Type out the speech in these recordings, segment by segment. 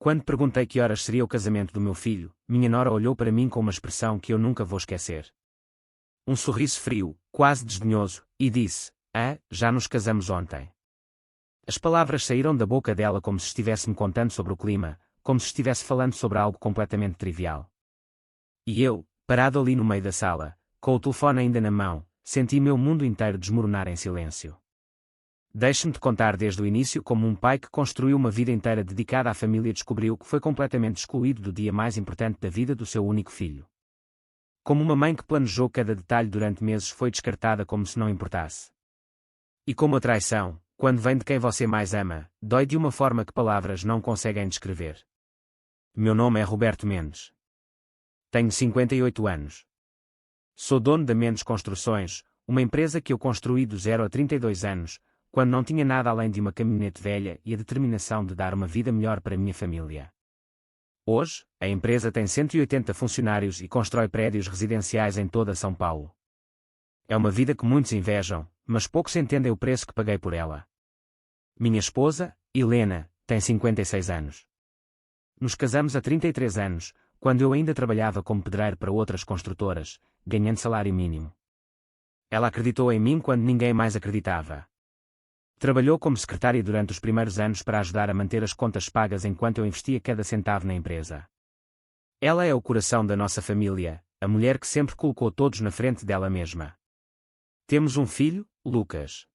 Quando perguntei que horas seria o casamento do meu filho, minha nora olhou para mim com uma expressão que eu nunca vou esquecer. Um sorriso frio, quase desdenhoso, e disse: "Ah, já nos casamos ontem." As palavras saíram da boca dela como se estivesse me contando sobre o clima, como se estivesse falando sobre algo completamente trivial. E eu, parado ali no meio da sala, com o telefone ainda na mão, senti meu mundo inteiro desmoronar em silêncio. Deixe-me te contar desde o início como um pai que construiu uma vida inteira dedicada à família descobriu que foi completamente excluído do dia mais importante da vida do seu único filho. Como uma mãe que planejou cada detalhe durante meses foi descartada como se não importasse. E como a traição, quando vem de quem você mais ama, dói de uma forma que palavras não conseguem descrever. Meu nome é Roberto Mendes. Tenho 58 anos. Sou dono da Mendes Construções, uma empresa que eu construí do 0 a 32 anos, quando não tinha nada além de uma caminhonete velha e a determinação de dar uma vida melhor para minha família. Hoje, a empresa tem 180 funcionários e constrói prédios residenciais em toda São Paulo. É uma vida que muitos invejam, mas poucos entendem o preço que paguei por ela. Minha esposa, Helena, tem 56 anos. Nos casamos há 33 anos, quando eu ainda trabalhava como pedreiro para outras construtoras, ganhando salário mínimo. Ela acreditou em mim quando ninguém mais acreditava. Trabalhou como secretária durante os primeiros anos para ajudar a manter as contas pagas enquanto eu investia cada centavo na empresa. Ela é o coração da nossa família, a mulher que sempre colocou todos na frente dela mesma. Temos um filho, Lucas.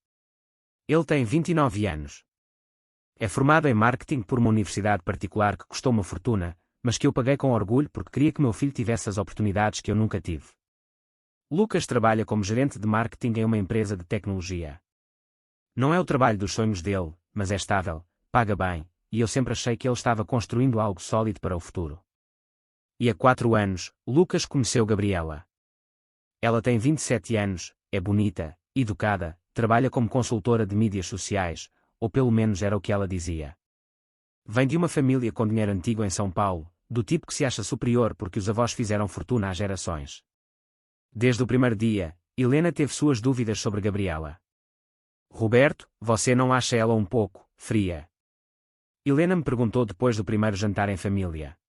Ele tem 29 anos. É formado em marketing por uma universidade particular que custou uma fortuna, mas que eu paguei com orgulho porque queria que meu filho tivesse as oportunidades que eu nunca tive. Lucas trabalha como gerente de marketing em uma empresa de tecnologia. Não é o trabalho dos sonhos dele, mas é estável, paga bem, e eu sempre achei que ele estava construindo algo sólido para o futuro. E há 4 anos, Lucas conheceu Gabriela. Ela tem 27 anos, é bonita, educada, trabalha como consultora de mídias sociais, ou pelo menos era o que ela dizia. Vem de uma família com dinheiro antigo em São Paulo, do tipo que se acha superior porque os avós fizeram fortuna há gerações. Desde o primeiro dia, Helena teve suas dúvidas sobre Gabriela. Roberto, você não acha ela um pouco fria? Helena me perguntou depois do primeiro jantar em família.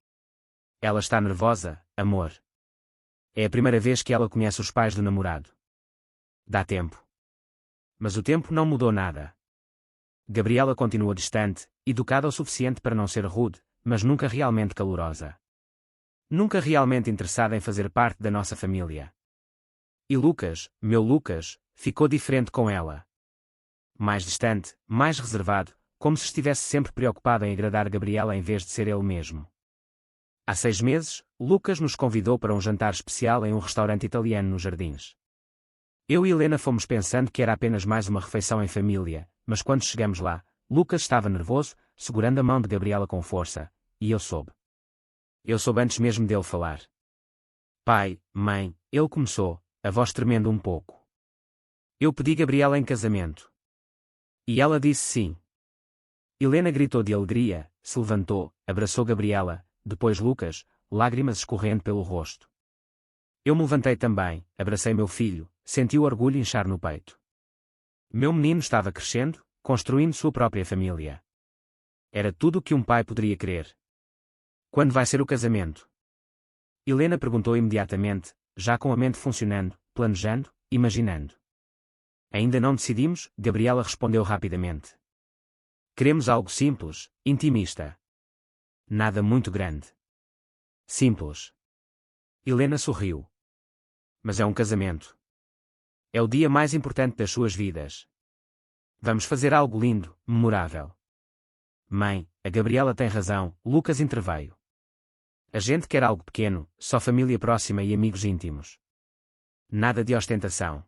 Ela está nervosa, amor. É a primeira vez que ela conhece os pais do namorado. Dá tempo. Mas o tempo não mudou nada. Gabriela continua distante, educada o suficiente para não ser rude, mas nunca realmente calorosa. Nunca realmente interessada em fazer parte da nossa família. E Lucas, meu Lucas, ficou diferente com ela. Mais distante, mais reservado, como se estivesse sempre preocupado em agradar Gabriela em vez de ser ele mesmo. Há 6 meses, Lucas nos convidou para um jantar especial em um restaurante italiano nos Jardins. Eu e Helena fomos pensando que era apenas mais uma refeição em família, mas quando chegamos lá, Lucas estava nervoso, segurando a mão de Gabriela com força, e eu soube. Eu soube antes mesmo dele falar. Pai, mãe, ele começou, a voz tremendo um pouco. Eu pedi Gabriela em casamento. E ela disse sim. Helena gritou de alegria, se levantou, abraçou Gabriela, depois Lucas, lágrimas escorrendo pelo rosto. Eu me levantei também, abracei meu filho, senti o orgulho inchar no peito. Meu menino estava crescendo, construindo sua própria família. Era tudo o que um pai poderia querer. Quando vai ser o casamento? Helena perguntou imediatamente, já com a mente funcionando, planejando, imaginando. Ainda não decidimos, Gabriela respondeu rapidamente. Queremos algo simples, intimista. Nada muito grande. Simples. Helena sorriu. Mas é um casamento. É o dia mais importante das suas vidas. Vamos fazer algo lindo, memorável. Mãe, a Gabriela tem razão, Lucas interveio. A gente quer algo pequeno, só família próxima e amigos íntimos. Nada de ostentação.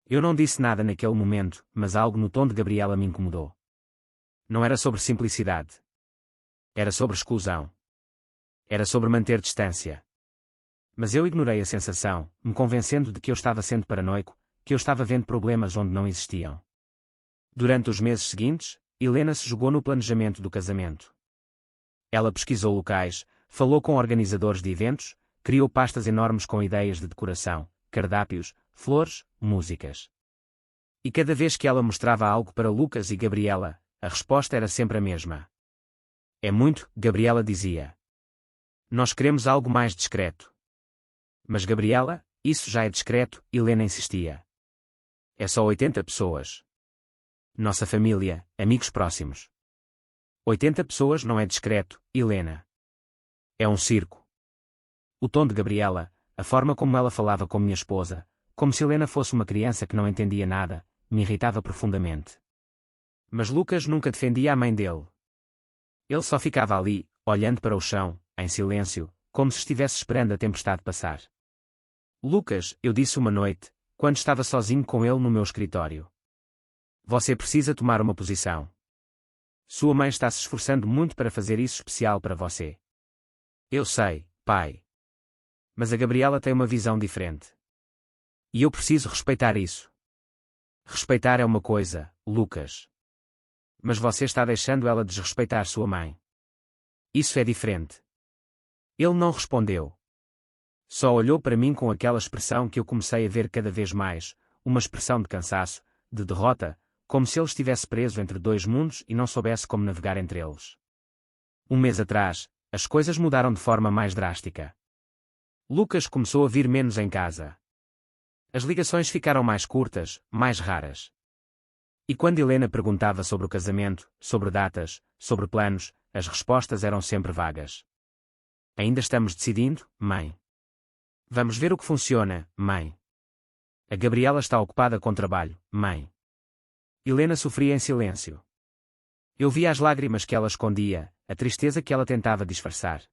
Eu não disse nada naquele momento, mas algo no tom de Gabriela me incomodou. Não era sobre simplicidade. Era sobre exclusão. Era sobre manter distância. Mas eu ignorei a sensação, me convencendo de que eu estava sendo paranoico, que eu estava vendo problemas onde não existiam. Durante os meses seguintes, Helena se jogou no planejamento do casamento. Ela pesquisou locais, falou com organizadores de eventos, criou pastas enormes com ideias de decoração, cardápios, flores, músicas. E cada vez que ela mostrava algo para Lucas e Gabriela, a resposta era sempre a mesma. É muito, Gabriela dizia. Nós queremos algo mais discreto. Mas Gabriela, isso já é discreto, Helena insistia. É só 80 pessoas. Nossa família, amigos próximos. 80 pessoas não é discreto, Helena. É um circo. O tom de Gabriela, a forma como ela falava com minha esposa, como se Helena fosse uma criança que não entendia nada, me irritava profundamente. Mas Lucas nunca defendia a mãe dele. Ele só ficava ali, olhando para o chão, em silêncio, como se estivesse esperando a tempestade passar. Lucas, eu disse uma noite, quando estava sozinho com ele no meu escritório. Você precisa tomar uma posição. Sua mãe está se esforçando muito para fazer isso especial para você. Eu sei, pai. Mas a Gabriela tem uma visão diferente. E eu preciso respeitar isso. Respeitar é uma coisa, Lucas. Mas você está deixando ela desrespeitar sua mãe. Isso é diferente. Ele não respondeu. Só olhou para mim com aquela expressão que eu comecei a ver cada vez mais, uma expressão de cansaço, de derrota, como se ele estivesse preso entre dois mundos e não soubesse como navegar entre eles. Um mês atrás, as coisas mudaram de forma mais drástica. Lucas começou a vir menos em casa. As ligações ficaram mais curtas, mais raras. E quando Helena perguntava sobre o casamento, sobre datas, sobre planos, as respostas eram sempre vagas. Ainda estamos decidindo, mãe. Vamos ver o que funciona, mãe. A Gabriela está ocupada com trabalho, mãe. Helena sofria em silêncio. Eu via as lágrimas que ela escondia, a tristeza que ela tentava disfarçar.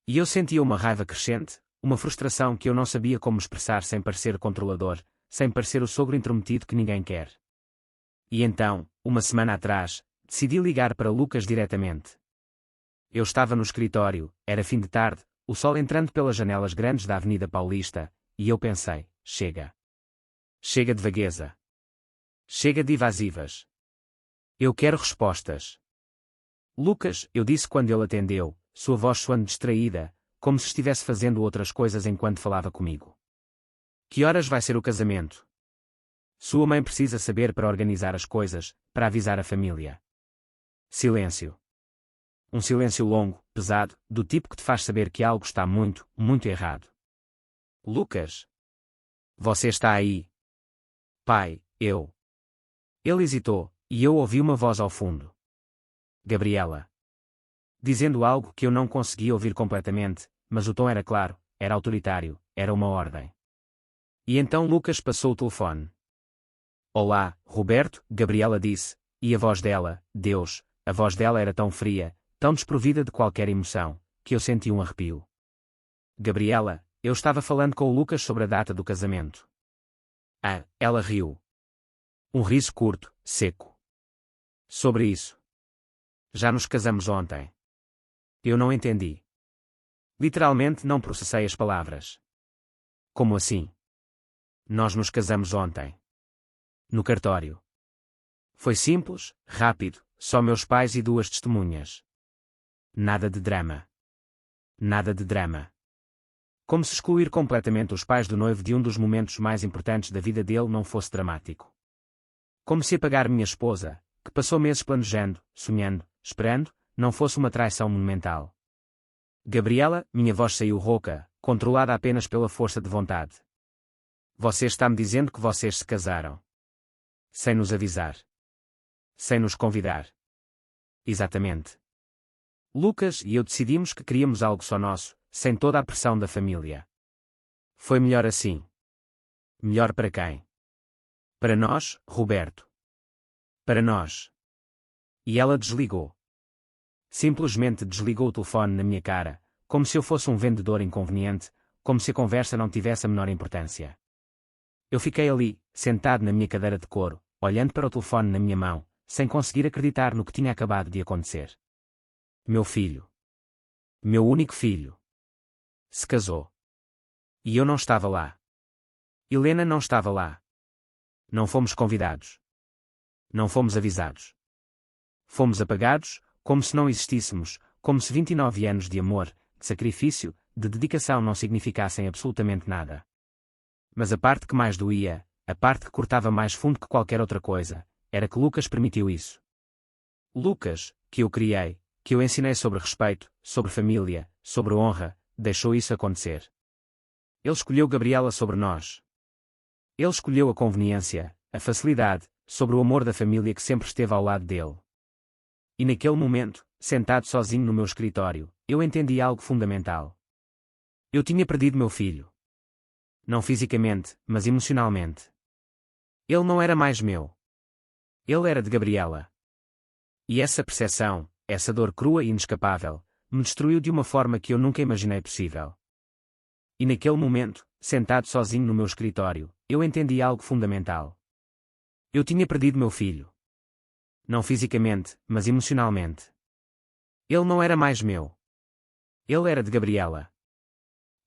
E eu sentia uma raiva crescente, uma frustração que eu não sabia como expressar sem parecer controlador, sem parecer o sogro intrometido que ninguém quer. E então, uma semana atrás, decidi ligar para Lucas diretamente. Eu estava no escritório, era fim de tarde, o sol entrando pelas janelas grandes da Avenida Paulista, e eu pensei, chega. Chega de vagueza. Chega de evasivas. Eu quero respostas. Lucas, eu disse quando ele atendeu, sua voz soando distraída, como se estivesse fazendo outras coisas enquanto falava comigo. Que horas vai ser o casamento? Sua mãe precisa saber para organizar as coisas, para avisar a família. Silêncio. Um silêncio longo, pesado, do tipo que te faz saber que algo está muito, muito errado. Lucas? Você está aí? Pai, eu. Ele hesitou, e eu ouvi uma voz ao fundo. Gabriela. Dizendo algo que eu não conseguia ouvir completamente, mas o tom era claro, era autoritário, era uma ordem. E então Lucas passou o telefone. Olá, Roberto, Gabriela disse, e a voz dela, Deus, a voz dela era tão fria, tão desprovida de qualquer emoção, que eu senti um arrepio. Gabriela, eu estava falando com o Lucas sobre a data do casamento. Ah, ela riu. Um riso curto, seco. Sobre isso. Já nos casamos ontem. Eu não entendi. Literalmente não processei as palavras. Como assim? Nós nos casamos ontem. No cartório. Foi simples, rápido, só meus pais e duas testemunhas. Nada de drama. Nada de drama. Como se excluir completamente os pais do noivo de um dos momentos mais importantes da vida dele não fosse dramático. Como se apagar minha esposa, que passou meses planejando, sonhando, esperando, não fosse uma traição monumental. Gabriela, minha voz saiu rouca, controlada apenas pela força de vontade. Você está me dizendo que vocês se casaram. Sem nos avisar. Sem nos convidar. Exatamente. Lucas e eu decidimos que queríamos algo só nosso, sem toda a pressão da família. Foi melhor assim. Melhor para quem? Para nós, Roberto. Para nós. E ela desligou. Simplesmente desligou o telefone na minha cara, como se eu fosse um vendedor inconveniente, como se a conversa não tivesse a menor importância. Eu fiquei ali, sentado na minha cadeira de couro, olhando para o telefone na minha mão, sem conseguir acreditar no que tinha acabado de acontecer. Meu filho. Meu único filho. Se casou. E eu não estava lá. Helena não estava lá. Não fomos convidados. Não fomos avisados. Fomos apagados, como se não existíssemos, como se 29 anos de amor, de sacrifício, de dedicação não significassem absolutamente nada. Mas a parte que mais doía, a parte que cortava mais fundo que qualquer outra coisa, era que Lucas permitiu isso. Lucas, que eu criei, que eu ensinei sobre respeito, sobre família, sobre honra, deixou isso acontecer. Ele escolheu Gabriela sobre nós. Ele escolheu a conveniência, a facilidade, sobre o amor da família que sempre esteve ao lado dele. E naquele momento, sentado sozinho no meu escritório, eu entendi algo fundamental. Eu tinha perdido meu filho. Não fisicamente, mas emocionalmente. Ele não era mais meu. Ele era de Gabriela. E essa percepção, essa dor crua e inescapável, me destruiu de uma forma que eu nunca imaginei possível. E naquele momento, sentado sozinho no meu escritório, eu entendi algo fundamental. Eu tinha perdido meu filho. Não fisicamente, mas emocionalmente. Ele não era mais meu. Ele era de Gabriela.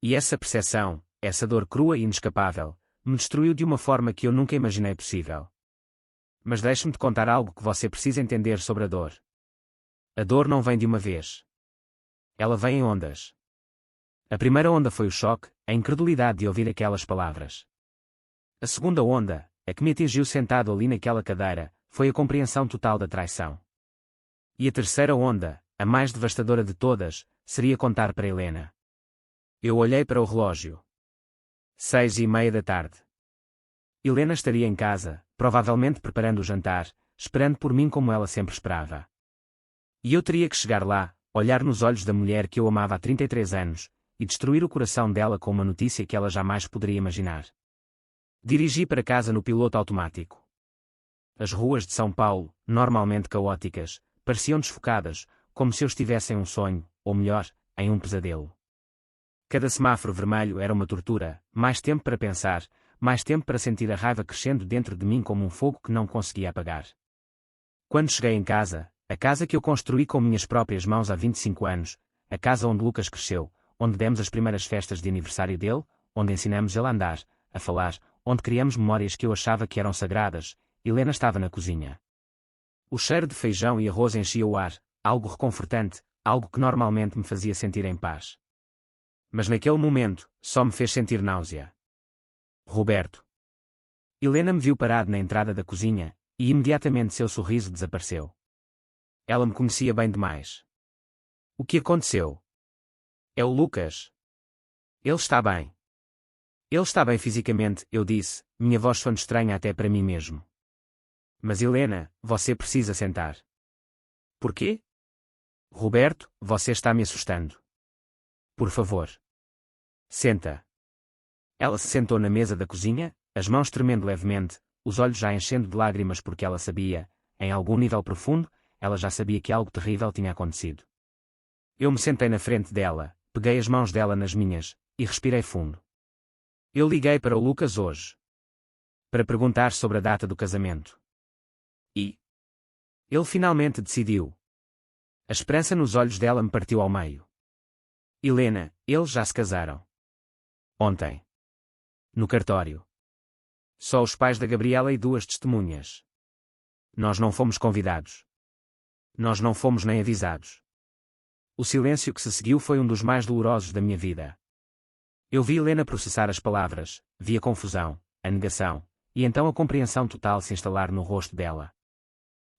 E essa percepção, essa dor crua e inescapável, me destruiu de uma forma que eu nunca imaginei possível. Mas deixe-me te contar algo que você precisa entender sobre a dor. A dor não vem de uma vez. Ela vem em ondas. A primeira onda foi o choque, a incredulidade de ouvir aquelas palavras. A segunda onda, a que me atingiu sentado ali naquela cadeira, foi a compreensão total da traição. E a terceira onda, a mais devastadora de todas, seria contar para Helena. Eu olhei para o relógio. 6:30 da tarde. Helena estaria em casa, provavelmente preparando o jantar, esperando por mim como ela sempre esperava. E eu teria que chegar lá, olhar nos olhos da mulher que eu amava há 33 anos, e destruir o coração dela com uma notícia que ela jamais poderia imaginar. Dirigi para casa no piloto automático. As ruas de São Paulo, normalmente caóticas, pareciam desfocadas, como se eu estivesse em um sonho, ou melhor, em um pesadelo. Cada semáforo vermelho era uma tortura, mais tempo para pensar, mais tempo para sentir a raiva crescendo dentro de mim como um fogo que não conseguia apagar. Quando cheguei em casa, a casa que eu construí com minhas próprias mãos há 25 anos, a casa onde Lucas cresceu, onde demos as primeiras festas de aniversário dele, onde ensinamos ele a andar, a falar, onde criamos memórias que eu achava que eram sagradas, Helena estava na cozinha. O cheiro de feijão e arroz enchia o ar, algo reconfortante, algo que normalmente me fazia sentir em paz. Mas naquele momento, só me fez sentir náusea. Roberto. Helena me viu parado na entrada da cozinha, e imediatamente seu sorriso desapareceu. Ela me conhecia bem demais. O que aconteceu? É o Lucas. Ele está bem. Ele está bem fisicamente, eu disse, minha voz soando estranha até para mim mesmo. Mas Helena, você precisa sentar. Por quê? Roberto, você está me assustando. Por favor. Senta. Ela se sentou na mesa da cozinha, as mãos tremendo levemente, os olhos já enchendo de lágrimas porque ela sabia, em algum nível profundo, ela já sabia que algo terrível tinha acontecido. Eu me sentei na frente dela, peguei as mãos dela nas minhas, e respirei fundo. Eu liguei para o Lucas hoje. Para perguntar sobre a data do casamento. E ele finalmente decidiu. A esperança nos olhos dela me partiu ao meio. Helena, eles já se casaram. Ontem. No cartório. Só os pais da Gabriela e 2 testemunhas. Nós não fomos convidados. Nós não fomos nem avisados. O silêncio que se seguiu foi um dos mais dolorosos da minha vida. Eu vi Helena processar as palavras, vi a confusão, a negação, e então a compreensão total se instalar no rosto dela.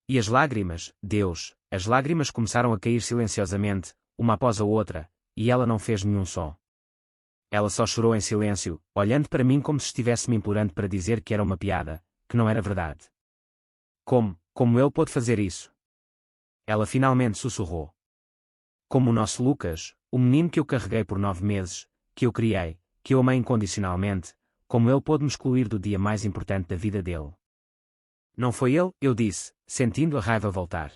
E as lágrimas, Deus, as lágrimas começaram a cair silenciosamente, uma após a outra, e ela não fez nenhum som. Ela só chorou em silêncio, olhando para mim como se estivesse me implorando para dizer que era uma piada, que não era verdade. Como ele pôde fazer isso? Ela finalmente sussurrou. Como o nosso Lucas, o menino que eu carreguei por 9 meses, que eu criei, que eu amei incondicionalmente, como ele pôde me excluir do dia mais importante da vida dele. Não foi ele, eu disse, sentindo a raiva voltar.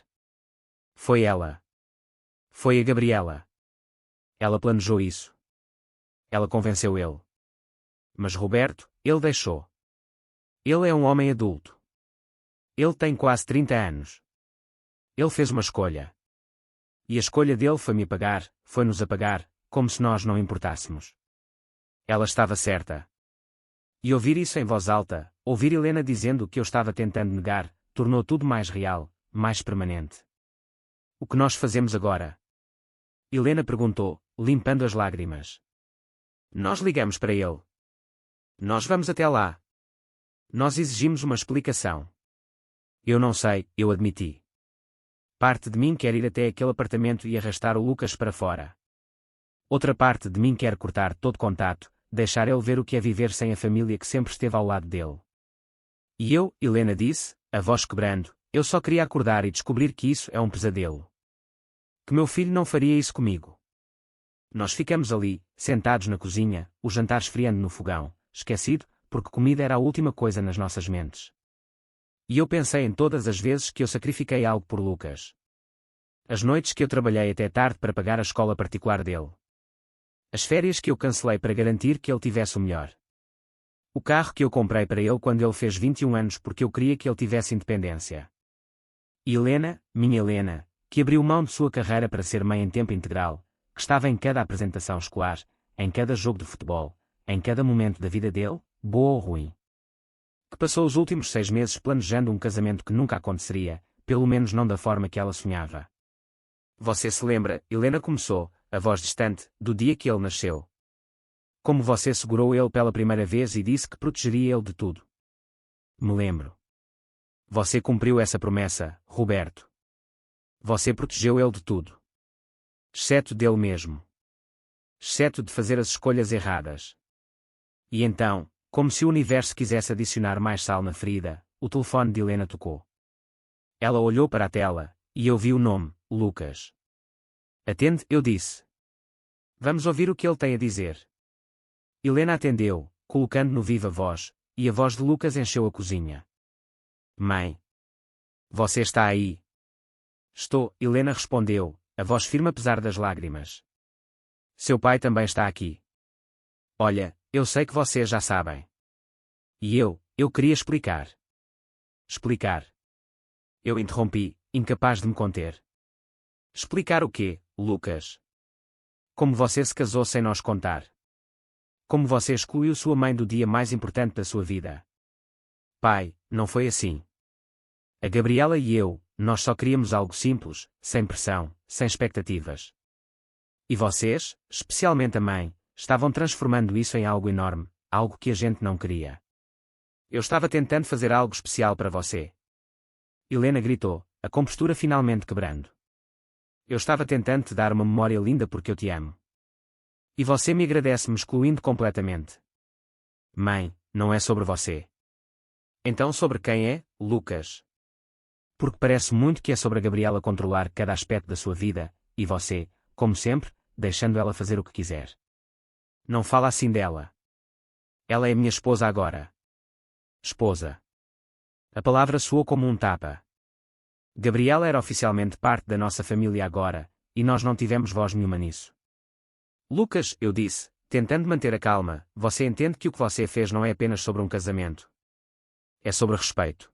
Foi ela. Foi a Gabriela. Ela planejou isso. Ela convenceu ele. Mas Roberto, ele deixou. Ele é um homem adulto. Ele tem quase 30 anos. Ele fez uma escolha. E a escolha dele foi me apagar, foi nos apagar, como se nós não importássemos. Ela estava certa. E ouvir isso em voz alta, ouvir Helena dizendo o que eu estava tentando negar, tornou tudo mais real, mais permanente. O que nós fazemos agora? Helena perguntou, limpando as lágrimas. Nós ligamos para ele. Nós vamos até lá. Nós exigimos uma explicação. Eu não sei, eu admiti. Parte de mim quer ir até aquele apartamento e arrastar o Lucas para fora. Outra parte de mim quer cortar todo contato, deixar ele ver o que é viver sem a família que sempre esteve ao lado dele. E eu, Helena disse, a voz quebrando, eu só queria acordar e descobrir que isso é um pesadelo. Que meu filho não faria isso comigo. Nós ficamos ali, sentados na cozinha, o jantar esfriando no fogão, esquecido, porque comida era a última coisa nas nossas mentes. E eu pensei em todas as vezes que eu sacrifiquei algo por Lucas. As noites que eu trabalhei até tarde para pagar a escola particular dele. As férias que eu cancelei para garantir que ele tivesse o melhor. O carro que eu comprei para ele quando ele fez 21 anos porque eu queria que ele tivesse independência. E Helena, minha Helena, que abriu mão de sua carreira para ser mãe em tempo integral, que estava em cada apresentação escolar, em cada jogo de futebol, em cada momento da vida dele, boa ou ruim. Que passou os últimos 6 meses planejando um casamento que nunca aconteceria, pelo menos não da forma que ela sonhava. Você se lembra, Helena começou, a voz distante, do dia que ele nasceu. Como você segurou ele pela primeira vez e disse que protegeria ele de tudo. Me lembro. Você cumpriu essa promessa, Roberto. Você protegeu ele de tudo. Exceto dele mesmo. Exceto de fazer as escolhas erradas. E então, como se o universo quisesse adicionar mais sal na ferida, o telefone de Helena tocou. Ela olhou para a tela, e eu vi o nome, Lucas. Atende, eu disse. Vamos ouvir o que ele tem a dizer. Helena atendeu, colocando no viva voz, e a voz de Lucas encheu a cozinha. Mãe. Você está aí? Estou, Helena respondeu, a voz firme apesar das lágrimas. Seu pai também está aqui. Olha, eu sei que vocês já sabem. E eu queria explicar. Explicar. Eu interrompi, incapaz de me conter. Explicar o quê, Lucas? Como você se casou sem nós contar? Como você excluiu sua mãe do dia mais importante da sua vida? Pai, não foi assim. A Gabriela e eu, nós só queríamos algo simples, sem pressão, sem expectativas. E vocês, especialmente a mãe, estavam transformando isso em algo enorme, algo que a gente não queria. Eu estava tentando fazer algo especial para você. Helena gritou, a compostura finalmente quebrando. Eu estava tentando te dar uma memória linda porque eu te amo. E você me agradece me excluindo completamente. Mãe, não é sobre você. Então sobre quem é, Lucas? Porque parece muito que é sobre a Gabriela controlar cada aspecto da sua vida, e você, como sempre, deixando ela fazer o que quiser. Não fala assim dela. Ela é minha esposa agora. Esposa. A palavra soou como um tapa. Gabriela era oficialmente parte da nossa família agora, e nós não tivemos voz nenhuma nisso. Lucas, eu disse, tentando manter a calma, você entende que o que você fez não é apenas sobre um casamento. É sobre respeito.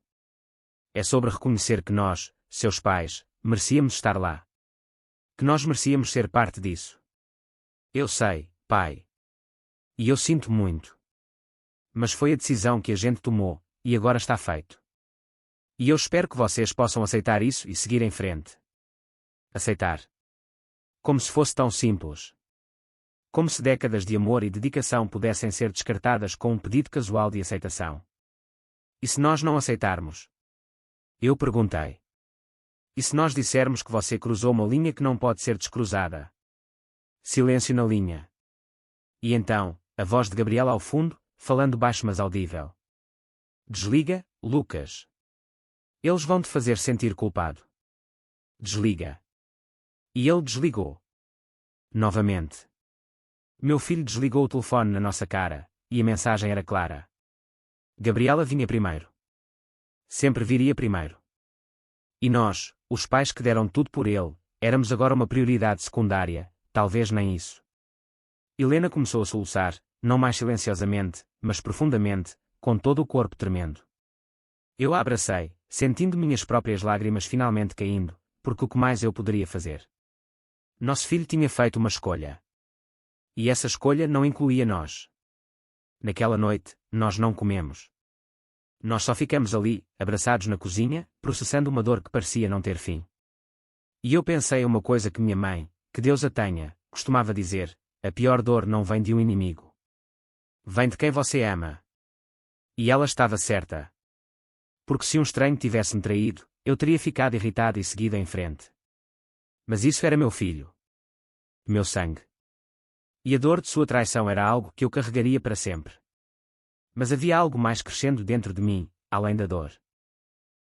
É sobre reconhecer que nós, seus pais, merecíamos estar lá. Que nós merecíamos ser parte disso. Eu sei, pai. E eu sinto muito. Mas foi a decisão que a gente tomou, e agora está feito. E eu espero que vocês possam aceitar isso e seguir em frente. Aceitar. Como se fosse tão simples. Como se décadas de amor e dedicação pudessem ser descartadas com um pedido casual de aceitação. E se nós não aceitarmos? Eu perguntei. E se nós dissermos que você cruzou uma linha que não pode ser descruzada? Silêncio na linha. E então, a voz de Gabriela ao fundo, falando baixo mas audível. Desliga, Lucas. Eles vão te fazer sentir culpado. Desliga. E ele desligou. Novamente. Meu filho desligou o telefone na nossa cara, e a mensagem era clara. Gabriela vinha primeiro. Sempre viria primeiro. E nós, os pais que deram tudo por ele, éramos agora uma prioridade secundária, talvez nem isso. Helena começou a soluçar, não mais silenciosamente, mas profundamente, com todo o corpo tremendo. Eu a abracei, sentindo minhas próprias lágrimas finalmente caindo, porque o que mais eu poderia fazer? Nosso filho tinha feito uma escolha. E essa escolha não incluía nós. Naquela noite, nós não comemos. Nós só ficamos ali, abraçados na cozinha, processando uma dor que parecia não ter fim. E eu pensei uma coisa que minha mãe, que Deus a tenha, costumava dizer: a pior dor não vem de um inimigo. Vem de quem você ama. E ela estava certa. Porque se um estranho tivesse-me traído, eu teria ficado irritado e seguido em frente. Mas isso era meu filho. Meu sangue. E a dor de sua traição era algo que eu carregaria para sempre. Mas havia algo mais crescendo dentro de mim, além da dor.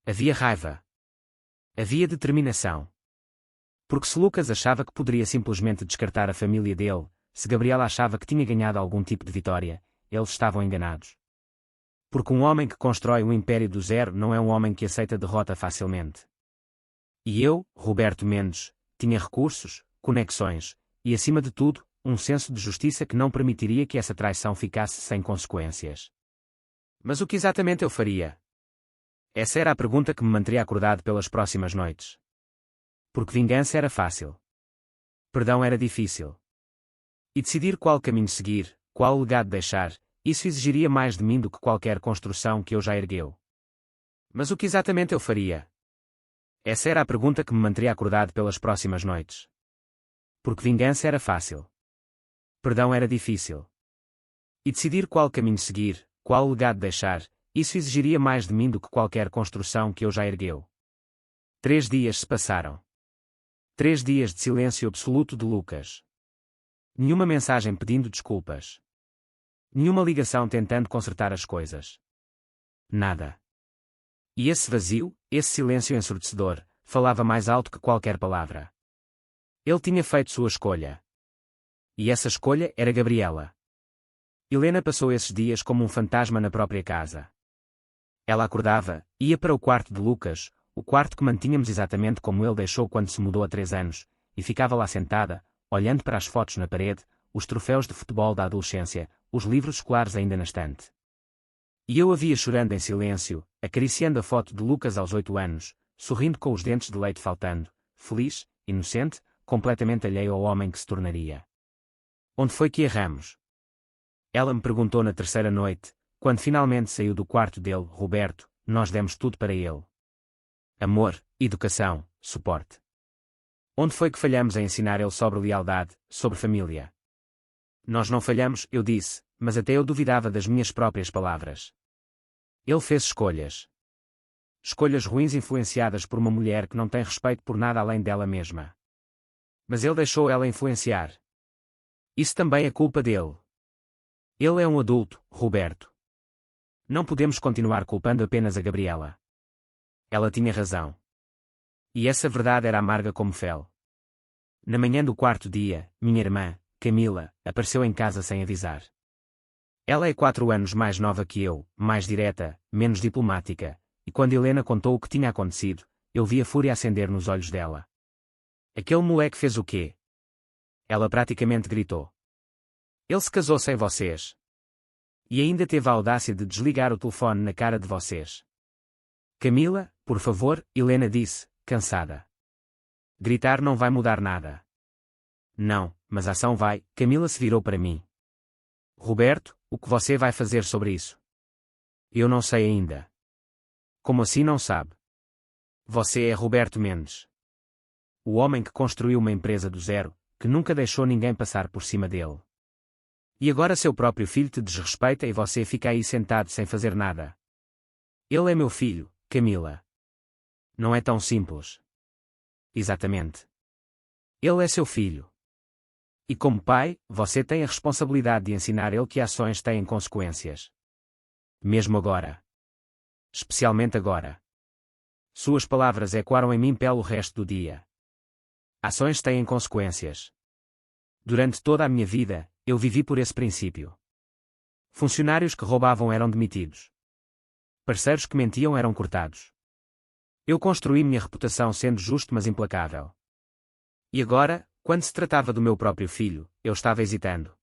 Havia raiva. Havia determinação. Porque se Lucas achava que poderia simplesmente descartar a família dele, se Gabriela achava que tinha ganhado algum tipo de vitória, eles estavam enganados. Porque um homem que constrói um império do zero não é um homem que aceita derrota facilmente. E eu, Roberto Mendes, tinha recursos, conexões, e acima de tudo, um senso de justiça que não permitiria que essa traição ficasse sem consequências. Mas o que exatamente eu faria? Essa era a pergunta que me manteria acordado pelas próximas noites. Porque vingança era fácil. Perdão era difícil. E decidir qual caminho seguir, qual legado deixar, isso exigiria mais de mim do que qualquer construção que eu já ergueu. Mas o que exatamente eu faria? Essa era a pergunta que me manteria acordado pelas próximas noites. Porque vingança era fácil. Perdão era difícil. E decidir qual caminho seguir, qual legado deixar, isso exigiria mais de mim do que qualquer construção que eu já ergueu. 3 dias se passaram. 3 dias de silêncio absoluto de Lucas. Nenhuma mensagem pedindo desculpas. Nenhuma ligação tentando consertar as coisas. Nada. E esse vazio, esse silêncio ensurdecedor, falava mais alto que qualquer palavra. Ele tinha feito sua escolha. E essa escolha era Gabriela. Helena passou esses dias como um fantasma na própria casa. Ela acordava, ia para o quarto de Lucas, o quarto que mantínhamos exatamente como ele deixou quando se mudou há 3 anos, e ficava lá sentada, olhando para as fotos na parede, os troféus de futebol da adolescência, os livros escolares ainda na estante. E eu a via chorando em silêncio, acariciando a foto de Lucas aos 8 anos, sorrindo com os dentes de leite faltando, feliz, inocente, completamente alheio ao homem que se tornaria. Onde foi que erramos? Ela me perguntou na 3ª noite, quando finalmente saiu do quarto dele. Roberto, nós demos tudo para ele. Amor, educação, suporte. Onde foi que falhamos em ensinar ele sobre lealdade, sobre família? Nós não falhamos, eu disse, mas até eu duvidava das minhas próprias palavras. Ele fez escolhas. Escolhas ruins influenciadas por uma mulher que não tem respeito por nada além dela mesma. Mas ele deixou ela influenciar. Isso também é culpa dele. Ele é um adulto, Roberto. Não podemos continuar culpando apenas a Gabriela. Ela tinha razão. E essa verdade era amarga como fel. Na manhã do 4º dia, minha irmã, Camila, apareceu em casa sem avisar. Ela é 4 anos mais nova que eu, mais direta, menos diplomática, e quando Helena contou o que tinha acontecido, eu vi a fúria acender nos olhos dela. Aquele moleque fez o quê? Ela praticamente gritou. Ele se casou sem vocês. E ainda teve a audácia de desligar o telefone na cara de vocês. Camila, por favor, Helena disse, cansada. Gritar não vai mudar nada. Não, mas a ação vai. Camila se virou para mim. Roberto, o que você vai fazer sobre isso? Eu não sei ainda. Como assim não sabe? Você é Roberto Mendes. O homem que construiu uma empresa do zero, que nunca deixou ninguém passar por cima dele. E agora seu próprio filho te desrespeita e você fica aí sentado sem fazer nada. Ele é meu filho, Camila. Não é tão simples. Exatamente. Ele é seu filho. E como pai, você tem a responsabilidade de ensinar ele que ações têm consequências. Mesmo agora. Especialmente agora. Suas palavras ecoaram em mim pelo resto do dia. Ações têm consequências. Durante toda a minha vida, eu vivi por esse princípio. Funcionários que roubavam eram demitidos. Parceiros que mentiam eram cortados. Eu construí minha reputação sendo justo mas implacável. E agora, quando se tratava do meu próprio filho, eu estava hesitando.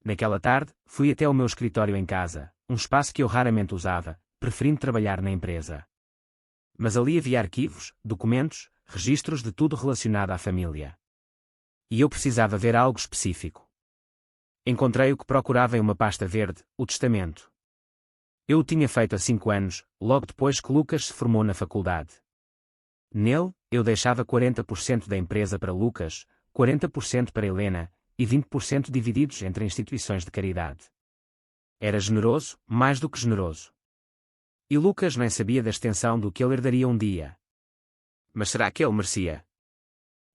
Naquela tarde, fui até o meu escritório em casa, um espaço que eu raramente usava, preferindo trabalhar na empresa. Mas ali havia arquivos, documentos, registros de tudo relacionado à família. E eu precisava ver algo específico. Encontrei o que procurava em uma pasta verde, o testamento. Eu o tinha feito há 5 anos, logo depois que Lucas se formou na faculdade. Nele, eu deixava 40% da empresa para Lucas, 40% para Helena, e 20% divididos entre instituições de caridade. Era generoso, mais do que generoso. E Lucas nem sabia da extensão do que ele herdaria um dia. Mas será que ele merecia?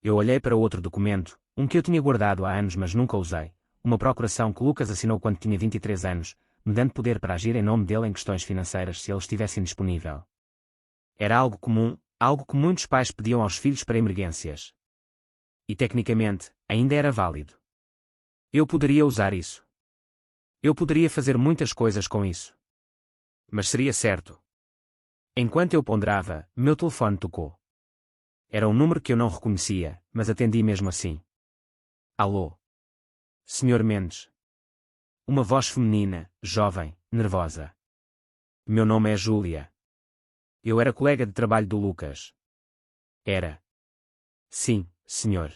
Eu olhei para outro documento, um que eu tinha guardado há anos mas nunca usei, uma procuração que Lucas assinou quando tinha 23 anos, me dando poder para agir em nome dele em questões financeiras se ele estivesse indisponível. Era algo comum, algo que muitos pais pediam aos filhos para emergências. E tecnicamente, ainda era válido. Eu poderia usar isso. Eu poderia fazer muitas coisas com isso. Mas seria certo. Enquanto eu ponderava, meu telefone tocou. Era um número que eu não reconhecia, mas atendi mesmo assim. Alô? Senhor Mendes. Uma voz feminina, jovem, nervosa. Meu nome é Júlia. Eu era colega de trabalho do Lucas. Era. Sim, senhor.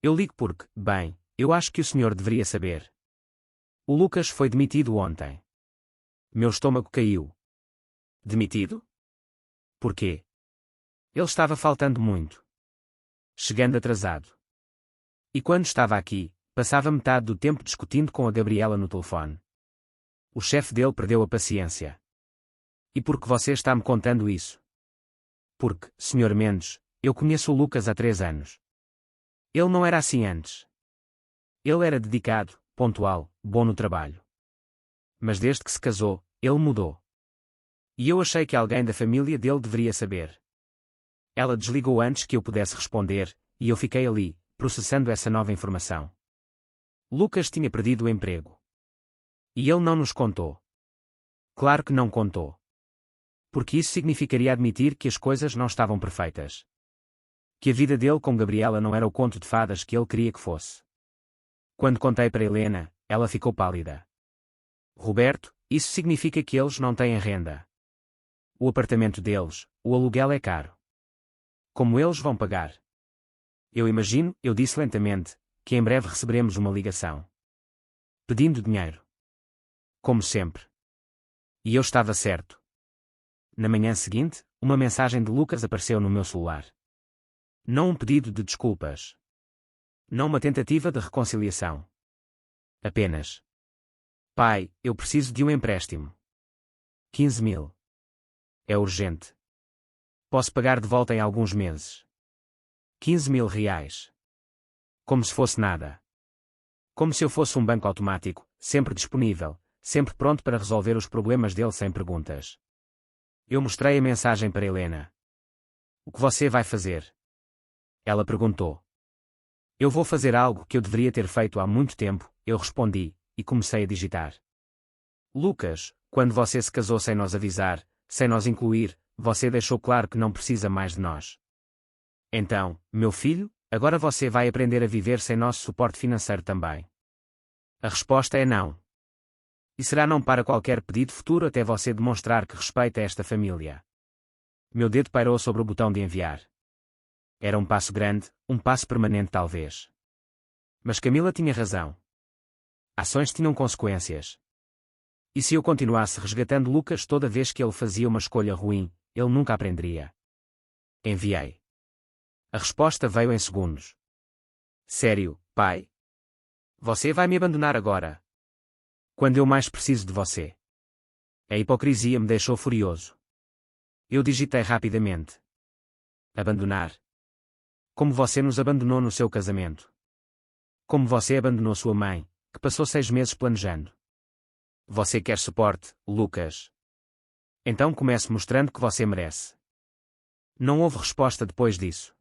Eu ligo porque, bem, eu acho que o senhor deveria saber. O Lucas foi demitido ontem. Meu estômago caiu. Demitido? Por quê? Ele estava faltando muito. Chegando atrasado. E quando estava aqui, passava metade do tempo discutindo com a Gabriela no telefone. O chefe dele perdeu a paciência. E por que você está me contando isso? Porque, Sr. Mendes, eu conheço o Lucas há 3 anos. Ele não era assim antes. Ele era dedicado, pontual, bom no trabalho. Mas desde que se casou, ele mudou. E eu achei que alguém da família dele deveria saber. Ela desligou antes que eu pudesse responder, e eu fiquei ali, processando essa nova informação. Lucas tinha perdido o emprego. E ele não nos contou. Claro que não contou. Porque isso significaria admitir que as coisas não estavam perfeitas. Que a vida dele com Gabriela não era o conto de fadas que ele queria que fosse. Quando contei para Helena, ela ficou pálida. Roberto, isso significa que eles não têm renda. O apartamento deles, o aluguel é caro. Como eles vão pagar? Eu imagino, eu disse lentamente, que em breve receberemos uma ligação. Pedindo dinheiro. Como sempre. E eu estava certo. Na manhã seguinte, uma mensagem de Lucas apareceu no meu celular. Não um pedido de desculpas. Não uma tentativa de reconciliação. Apenas. Pai, eu preciso de um empréstimo. 15.000. É urgente. Posso pagar de volta em alguns meses. 15.000 reais. Como se fosse nada. Como se eu fosse um banco automático, sempre disponível, sempre pronto para resolver os problemas dele sem perguntas. Eu mostrei a mensagem para Helena. O que você vai fazer? Ela perguntou. Eu vou fazer algo que eu deveria ter feito há muito tempo, eu respondi, e comecei a digitar. Lucas, quando você se casou sem nos avisar, sem nos incluir, você deixou claro que não precisa mais de nós. Então, meu filho, agora você vai aprender a viver sem nosso suporte financeiro também. A resposta é não. E será não para qualquer pedido futuro até você demonstrar que respeita esta família. Meu dedo pairou sobre o botão de enviar. Era um passo grande, um passo permanente talvez. Mas Camila tinha razão. Ações tinham consequências. E se eu continuasse resgatando Lucas toda vez que ele fazia uma escolha ruim, ele nunca aprenderia. Enviei. A resposta veio em segundos. Sério, pai? Você vai me abandonar agora? Quando eu mais preciso de você. A hipocrisia me deixou furioso. Eu digitei rapidamente. Abandonar. Como você nos abandonou no seu casamento. Como você abandonou sua mãe, que passou 6 meses planejando. Você quer suporte, Lucas? Então comece mostrando que você merece. Não houve resposta depois disso.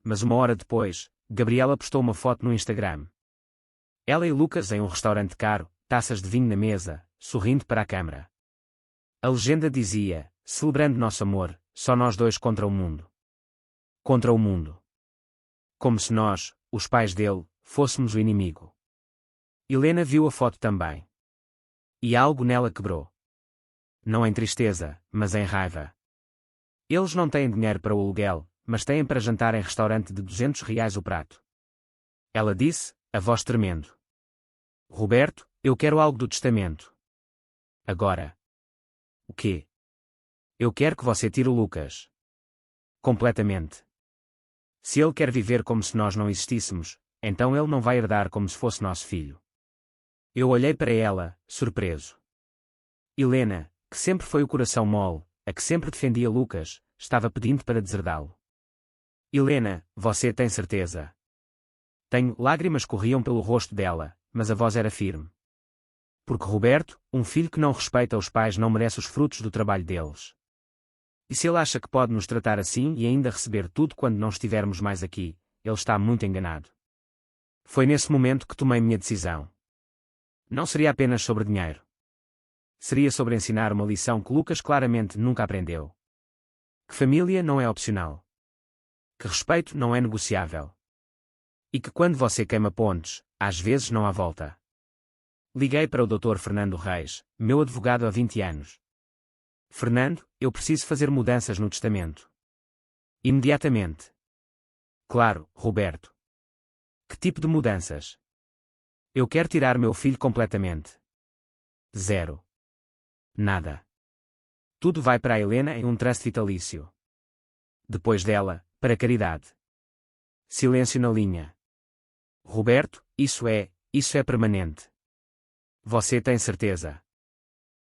Mas 1 hora depois, Gabriela postou uma foto no Instagram. Ela e Lucas em um restaurante caro, taças de vinho na mesa, sorrindo para a câmara. A legenda dizia, celebrando nosso amor, só nós dois contra o mundo. Contra o mundo. Como se nós, os pais dele, fôssemos o inimigo. Helena viu a foto também. E algo nela quebrou. Não em tristeza, mas em raiva. Eles não têm dinheiro para o aluguel, mas têm para jantar em restaurante de 200 reais o prato. Ela disse, a voz tremendo. Roberto, eu quero algo do testamento. Agora. O quê? Eu quero que você tire o Lucas. Completamente. Se ele quer viver como se nós não existíssemos, então ele não vai herdar como se fosse nosso filho. Eu olhei para ela, surpreso. Helena, que sempre foi o coração mole, a que sempre defendia Lucas, estava pedindo para deserdá-lo. Helena, você tem certeza? Tenho. Lágrimas corriam pelo rosto dela, mas a voz era firme. Porque Roberto, um filho que não respeita os pais, não merece os frutos do trabalho deles. E se ele acha que pode nos tratar assim e ainda receber tudo quando não estivermos mais aqui, ele está muito enganado. Foi nesse momento que tomei minha decisão. Não seria apenas sobre dinheiro. Seria sobre ensinar uma lição que Lucas claramente nunca aprendeu. Que família não é opcional. Que respeito não é negociável. E que quando você queima pontes, às vezes não há volta. Liguei para o Dr. Fernando Reis, meu advogado há 20 anos. Fernando, eu preciso fazer mudanças no testamento. Imediatamente. Claro, Roberto. Que tipo de mudanças? Eu quero tirar meu filho completamente. Zero. Nada. Tudo vai para a Helena em um trust vitalício. Depois dela, para a caridade. Silêncio na linha. Roberto, isso é permanente. Você tem certeza?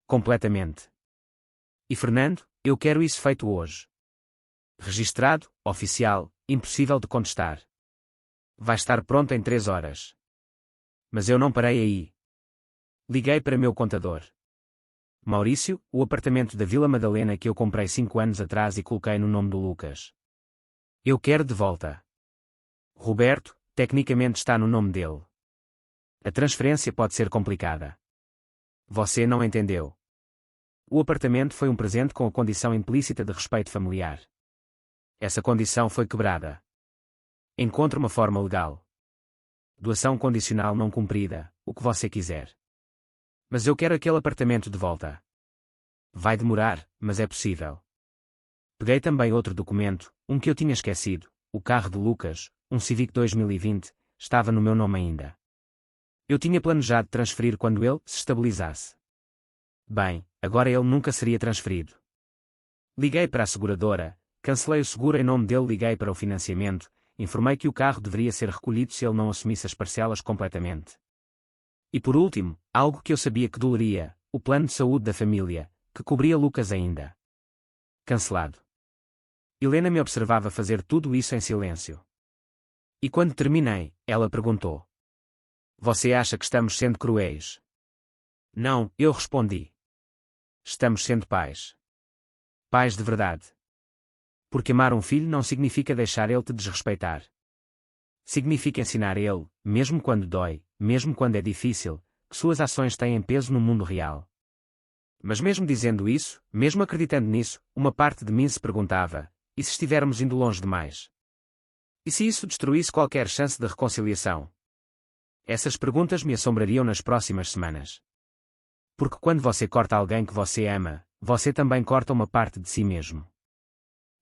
Completamente. E Fernando, eu quero isso feito hoje. Registrado, oficial, impossível de contestar. Vai estar pronto em 3 horas. Mas eu não parei aí. Liguei para meu contador. Maurício, o apartamento da Vila Madalena que eu comprei 5 anos atrás e coloquei no nome do Lucas. Eu quero de volta. Roberto, tecnicamente está no nome dele. A transferência pode ser complicada. Você não entendeu. O apartamento foi um presente com a condição implícita de respeito familiar. Essa condição foi quebrada. Encontre uma forma legal. Doação condicional não cumprida, o que você quiser. Mas eu quero aquele apartamento de volta. Vai demorar, mas é possível. Peguei também outro documento, um que eu tinha esquecido, o carro de Lucas, um Civic 2020, estava no meu nome ainda. Eu tinha planejado transferir quando ele se estabilizasse. Bem, agora ele nunca seria transferido. Liguei para a seguradora, cancelei o seguro em nome dele, liguei para o financiamento, informei que o carro deveria ser recolhido se ele não assumisse as parcelas completamente. E por último, algo que eu sabia que doleria, o plano de saúde da família, que cobria Lucas ainda. Cancelado. Helena me observava fazer tudo isso em silêncio. E quando terminei, ela perguntou: Você acha que estamos sendo cruéis? Não, eu respondi. Estamos sendo pais. Pais de verdade. Porque amar um filho não significa deixar ele te desrespeitar. Significa ensinar ele, mesmo quando dói, mesmo quando é difícil, que suas ações têm peso no mundo real. Mas mesmo dizendo isso, mesmo acreditando nisso, uma parte de mim se perguntava: e se estivermos indo longe demais? E se isso destruísse qualquer chance de reconciliação? Essas perguntas me assombrariam nas próximas semanas. Porque quando você corta alguém que você ama, você também corta uma parte de si mesmo.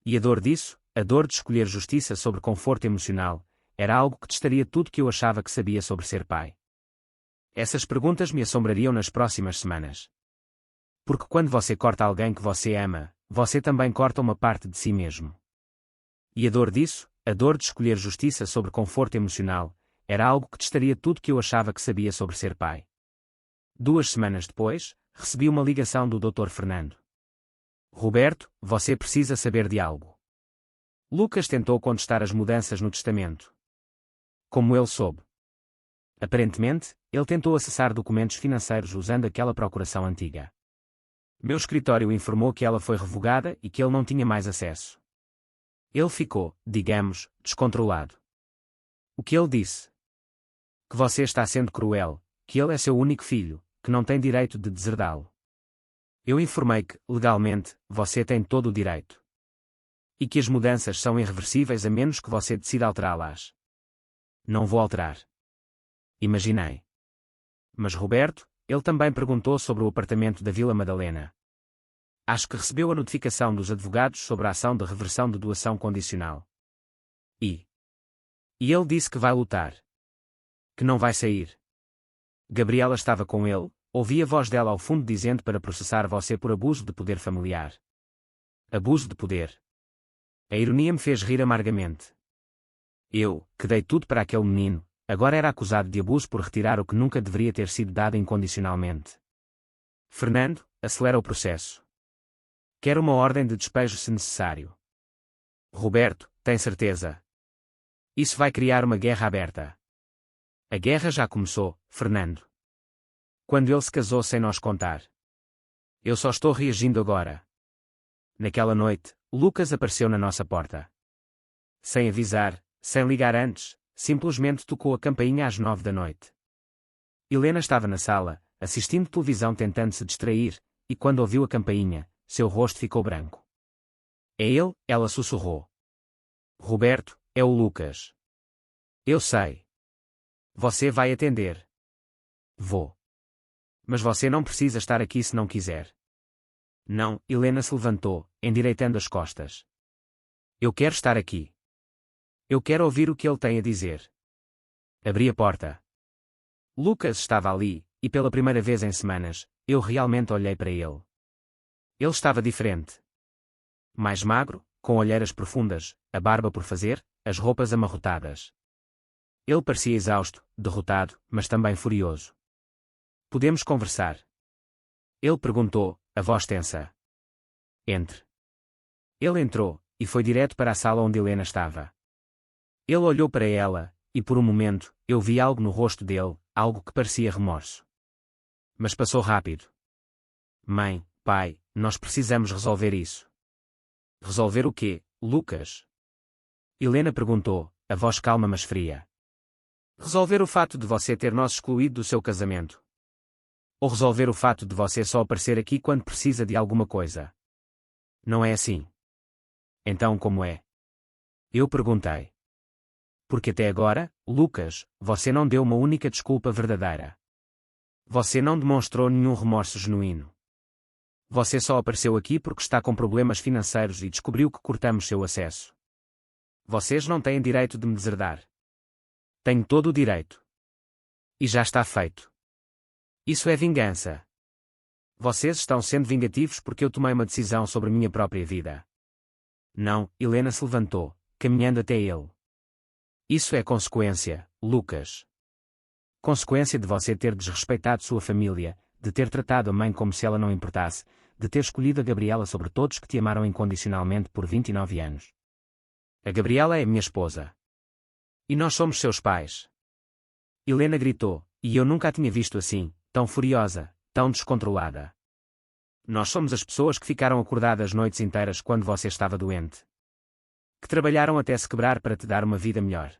E a dor disso, a dor de escolher justiça sobre conforto emocional, era algo que testaria tudo que eu achava que sabia sobre ser pai. Essas perguntas me assombrariam nas próximas semanas. Porque quando você corta alguém que você ama, você também corta uma parte de si mesmo. E a dor disso, a dor de escolher justiça sobre conforto emocional, era algo que testaria tudo que eu achava que sabia sobre ser pai. 2 semanas depois, recebi uma ligação do Dr. Fernando. Roberto, você precisa saber de algo. Lucas tentou contestar as mudanças no testamento. Como ele soube? Aparentemente, ele tentou acessar documentos financeiros usando aquela procuração antiga. Meu escritório informou que ela foi revogada e que ele não tinha mais acesso. Ele ficou, digamos, descontrolado. O que ele disse? Que você está sendo cruel, que ele é seu único filho, que não tem direito de deserdá-lo. Eu informei que, legalmente, você tem todo o direito. E que as mudanças são irreversíveis a menos que você decida alterá-las. Não vou alterar. Imaginei. Mas Roberto, ele também perguntou sobre o apartamento da Vila Madalena. Acho que recebeu a notificação dos advogados sobre a ação de reversão de doação condicional. E ele disse que vai lutar. Que não vai sair. Gabriela estava com ele, ouvi a voz dela ao fundo dizendo para processar você por abuso de poder familiar. Abuso de poder. A ironia me fez rir amargamente. Eu, que dei tudo para aquele menino, agora era acusado de abuso por retirar o que nunca deveria ter sido dado incondicionalmente. Fernando, acelera o processo. Quero uma ordem de despejo se necessário. Roberto, tem certeza? Isso vai criar uma guerra aberta. A guerra já começou, Fernando. Quando ele se casou sem nós contar. Eu só estou reagindo agora. Naquela noite, Lucas apareceu na nossa porta. Sem avisar, sem ligar antes, simplesmente tocou a campainha às 9 da noite. Helena estava na sala, assistindo televisão tentando se distrair, e quando ouviu a campainha, seu rosto ficou branco. É ele, ela sussurrou. Roberto, é o Lucas. Eu sei. Você vai atender. Vou. Mas você não precisa estar aqui se não quiser. Não, Helena se levantou, endireitando as costas. Eu quero estar aqui. Eu quero ouvir o que ele tem a dizer. Abri a porta. Lucas estava ali, e pela primeira vez em semanas, eu realmente olhei para ele. Ele estava diferente. Mais magro, com olheiras profundas, a barba por fazer, as roupas amarrotadas. Ele parecia exausto, derrotado, mas também furioso. Podemos conversar? Ele perguntou, a voz tensa. Entre. Ele entrou, e foi direto para a sala onde Helena estava. Ele olhou para ela, e por um momento, eu vi algo no rosto dele, algo que parecia remorso. Mas passou rápido. Mãe, pai, nós precisamos resolver isso. Resolver o quê, Lucas? Helena perguntou, a voz calma mas fria. Resolver o fato de você ter nos excluído do seu casamento. Ou resolver o fato de você só aparecer aqui quando precisa de alguma coisa. Não é assim. Então como é? Eu perguntei. Porque até agora, Lucas, você não deu uma única desculpa verdadeira. Você não demonstrou nenhum remorso genuíno. Você só apareceu aqui porque está com problemas financeiros e descobriu que cortamos seu acesso. Vocês não têm direito de me deserdar. Tenho todo o direito. E já está feito. Isso é vingança. Vocês estão sendo vingativos porque eu tomei uma decisão sobre minha própria vida. Não, Helena se levantou, caminhando até ele. Isso é consequência, Lucas. Consequência de você ter desrespeitado sua família, de ter tratado a mãe como se ela não importasse, de ter escolhido a Gabriela sobre todos que te amaram incondicionalmente por 29 anos. A Gabriela é minha esposa. E nós somos seus pais. Helena gritou, e eu nunca a tinha visto assim, tão furiosa, tão descontrolada. Nós somos as pessoas que ficaram acordadas noites inteiras quando você estava doente. Que trabalharam até se quebrar para te dar uma vida melhor.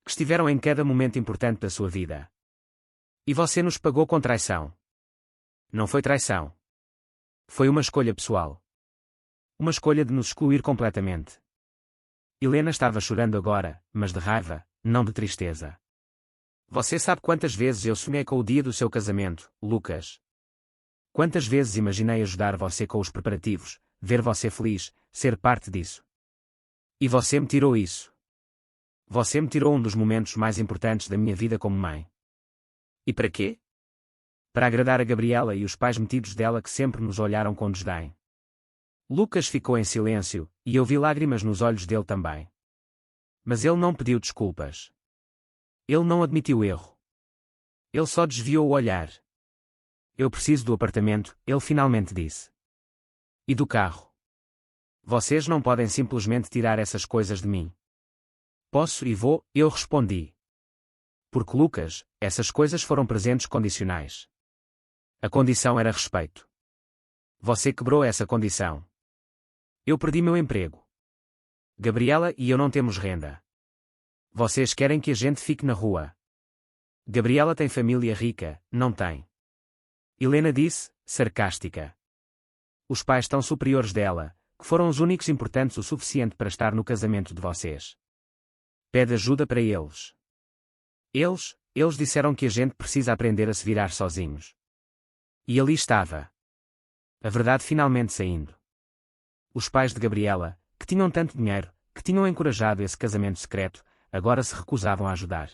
Que estiveram em cada momento importante da sua vida. E você nos pagou com traição. Não foi traição. Foi uma escolha pessoal. Uma escolha de nos excluir completamente. Helena estava chorando agora, mas de raiva, não de tristeza. Você sabe quantas vezes eu sonhei com o dia do seu casamento, Lucas? Quantas vezes imaginei ajudar você com os preparativos, ver você feliz, ser parte disso? E você me tirou isso. Você me tirou um dos momentos mais importantes da minha vida como mãe. E para quê? Para agradar a Gabriela e os pais metidos dela que sempre nos olharam com desdém. Lucas ficou em silêncio, e eu vi lágrimas nos olhos dele também. Mas ele não pediu desculpas. Ele não admitiu erro. Ele só desviou o olhar. Eu preciso do apartamento, ele finalmente disse. E do carro. Vocês não podem simplesmente tirar essas coisas de mim. Posso e vou, eu respondi. Porque Lucas, essas coisas foram presentes condicionais. A condição era respeito. Você quebrou essa condição. Eu perdi meu emprego. Gabriela e eu não temos renda. Vocês querem que a gente fique na rua. Gabriela tem família rica, não tem. Helena disse, sarcástica. Os pais tão superiores dela, que foram os únicos importantes o suficiente para estar no casamento de vocês. Pede ajuda para eles. Eles disseram que a gente precisa aprender a se virar sozinhos. E ali estava. A verdade finalmente saindo. Os pais de Gabriela, que tinham tanto dinheiro, que tinham encorajado esse casamento secreto, agora se recusavam a ajudar.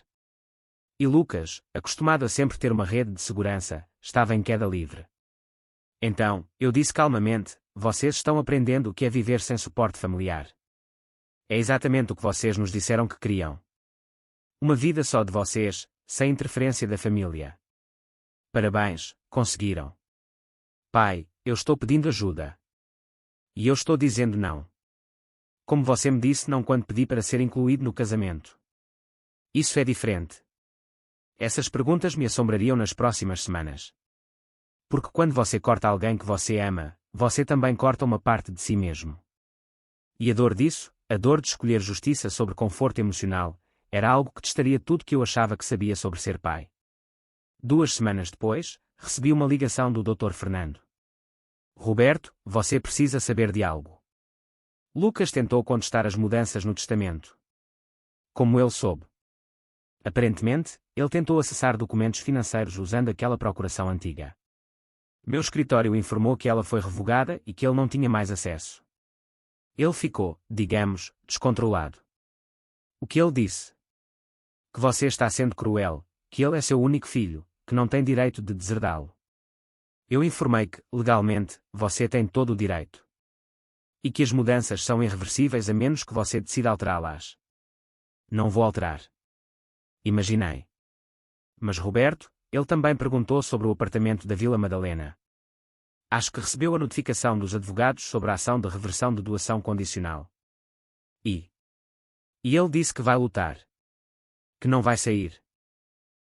E Lucas, acostumado a sempre ter uma rede de segurança, estava em queda livre. Então, eu disse calmamente, vocês estão aprendendo o que é viver sem suporte familiar. É exatamente o que vocês nos disseram que queriam. Uma vida só de vocês, sem interferência da família. Parabéns, conseguiram. Pai, eu estou pedindo ajuda. E eu estou dizendo não. Como você me disse não quando pedi para ser incluído no casamento. Isso é diferente. Essas perguntas me assombrariam nas próximas semanas. Porque quando você corta alguém que você ama, você também corta uma parte de si mesmo. E a dor disso, a dor de escolher justiça sobre conforto emocional, era algo que testaria tudo que eu achava que sabia sobre ser pai. 2 semanas depois, recebi uma ligação do Dr. Fernando. Roberto, você precisa saber de algo. Lucas tentou contestar as mudanças no testamento. Como ele soube? Aparentemente, ele tentou acessar documentos financeiros usando aquela procuração antiga. Meu escritório informou que ela foi revogada e que ele não tinha mais acesso. Ele ficou, digamos, descontrolado. O que ele disse? Que você está sendo cruel, que ele é seu único filho, que não tem direito de deserdá-lo. Eu informei que, legalmente, você tem todo o direito. E que as mudanças são irreversíveis a menos que você decida alterá-las. Não vou alterar. Imaginei. Mas Roberto, ele também perguntou sobre o apartamento da Vila Madalena. Acho que recebeu a notificação dos advogados sobre a ação de reversão de doação condicional. E ele disse que vai lutar. Que não vai sair.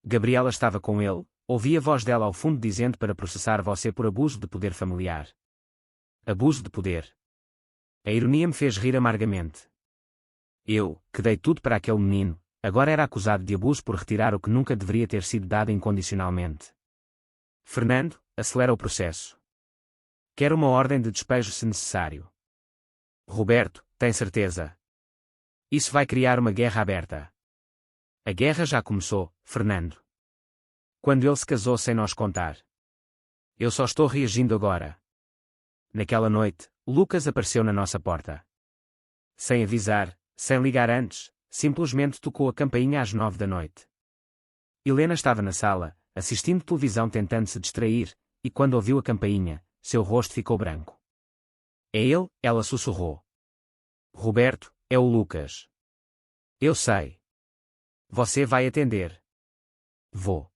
Gabriela estava com ele, ouvi a voz dela ao fundo dizendo para processar você por abuso de poder familiar. Abuso de poder. A ironia me fez rir amargamente. Eu, que dei tudo para aquele menino, agora era acusado de abuso por retirar o que nunca deveria ter sido dado incondicionalmente. Fernando, acelera o processo. Quero uma ordem de despejo se necessário. Roberto, tem certeza? Isso vai criar uma guerra aberta. A guerra já começou, Fernando. Quando ele se casou sem nós contar. Eu só estou reagindo agora. Naquela noite, Lucas apareceu na nossa porta. Sem avisar, sem ligar antes, simplesmente tocou a campainha às 9 da noite. Helena estava na sala, assistindo televisão tentando se distrair, e quando ouviu a campainha, seu rosto ficou branco. É ele, ela sussurrou. Roberto, é o Lucas. Eu sei. Você vai atender. Vou.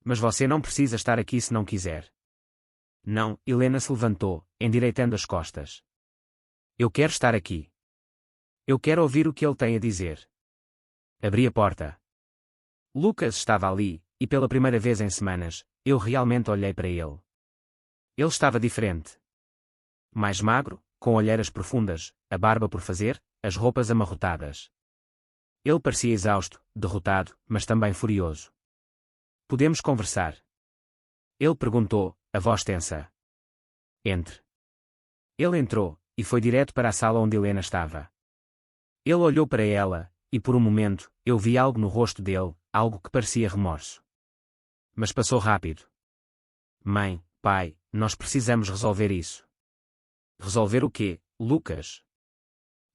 Mas você não precisa estar aqui se não quiser. Não, Helena se levantou, endireitando as costas. Eu quero estar aqui. Eu quero ouvir o que ele tem a dizer. Abri a porta. Lucas estava ali, e pela primeira vez em semanas, eu realmente olhei para ele. Ele estava diferente. Mais magro, com olheiras profundas, a barba por fazer, as roupas amarrotadas. Ele parecia exausto, derrotado, mas também furioso. Podemos conversar? Ele perguntou, a voz tensa. Entre. Ele entrou, e foi direto para a sala onde Helena estava. Ele olhou para ela, e por um momento, eu vi algo no rosto dele, algo que parecia remorso. Mas passou rápido. Mãe, pai, nós precisamos resolver isso. Resolver o quê, Lucas?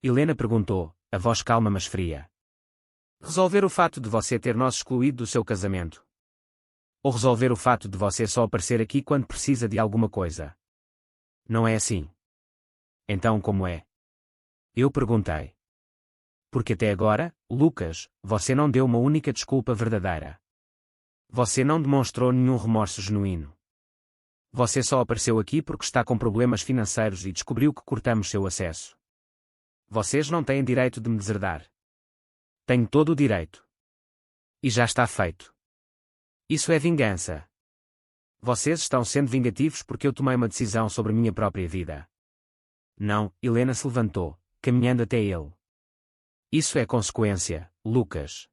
Helena perguntou, a voz calma mas fria. Resolver o fato de você ter nos excluído do seu casamento. Ou resolver o fato de você só aparecer aqui quando precisa de alguma coisa. Não é assim. Então como é? Eu perguntei. Porque até agora, Lucas, você não deu uma única desculpa verdadeira. Você não demonstrou nenhum remorso genuíno. Você só apareceu aqui porque está com problemas financeiros e descobriu que cortamos seu acesso. Vocês não têm direito de me deserdar. Tenho todo o direito. E já está feito. Isso é vingança. Vocês estão sendo vingativos porque eu tomei uma decisão sobre minha própria vida. Não, Helena se levantou, caminhando até ele. Isso é consequência, Lucas.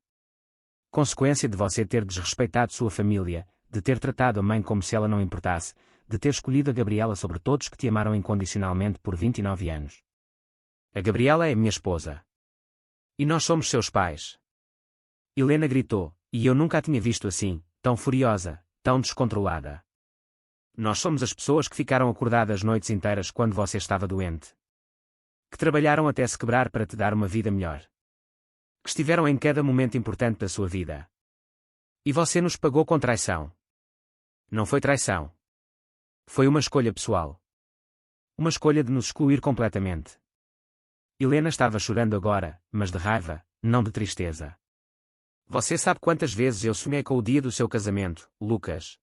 Consequência de você ter desrespeitado sua família, de ter tratado a mãe como se ela não importasse, de ter escolhido a Gabriela sobre todos que te amaram incondicionalmente por 29 anos. A Gabriela é minha esposa. E nós somos seus pais. Helena gritou, e eu nunca a tinha visto assim, tão furiosa, tão descontrolada. Nós somos as pessoas que ficaram acordadas noites inteiras quando você estava doente. Que trabalharam até se quebrar para te dar uma vida melhor. Que estiveram em cada momento importante da sua vida. E você nos pagou com traição. Não foi traição. Foi uma escolha pessoal. Uma escolha de nos excluir completamente. Helena estava chorando agora, mas de raiva, não de tristeza. Você sabe quantas vezes eu sonhei com o dia do seu casamento, Lucas?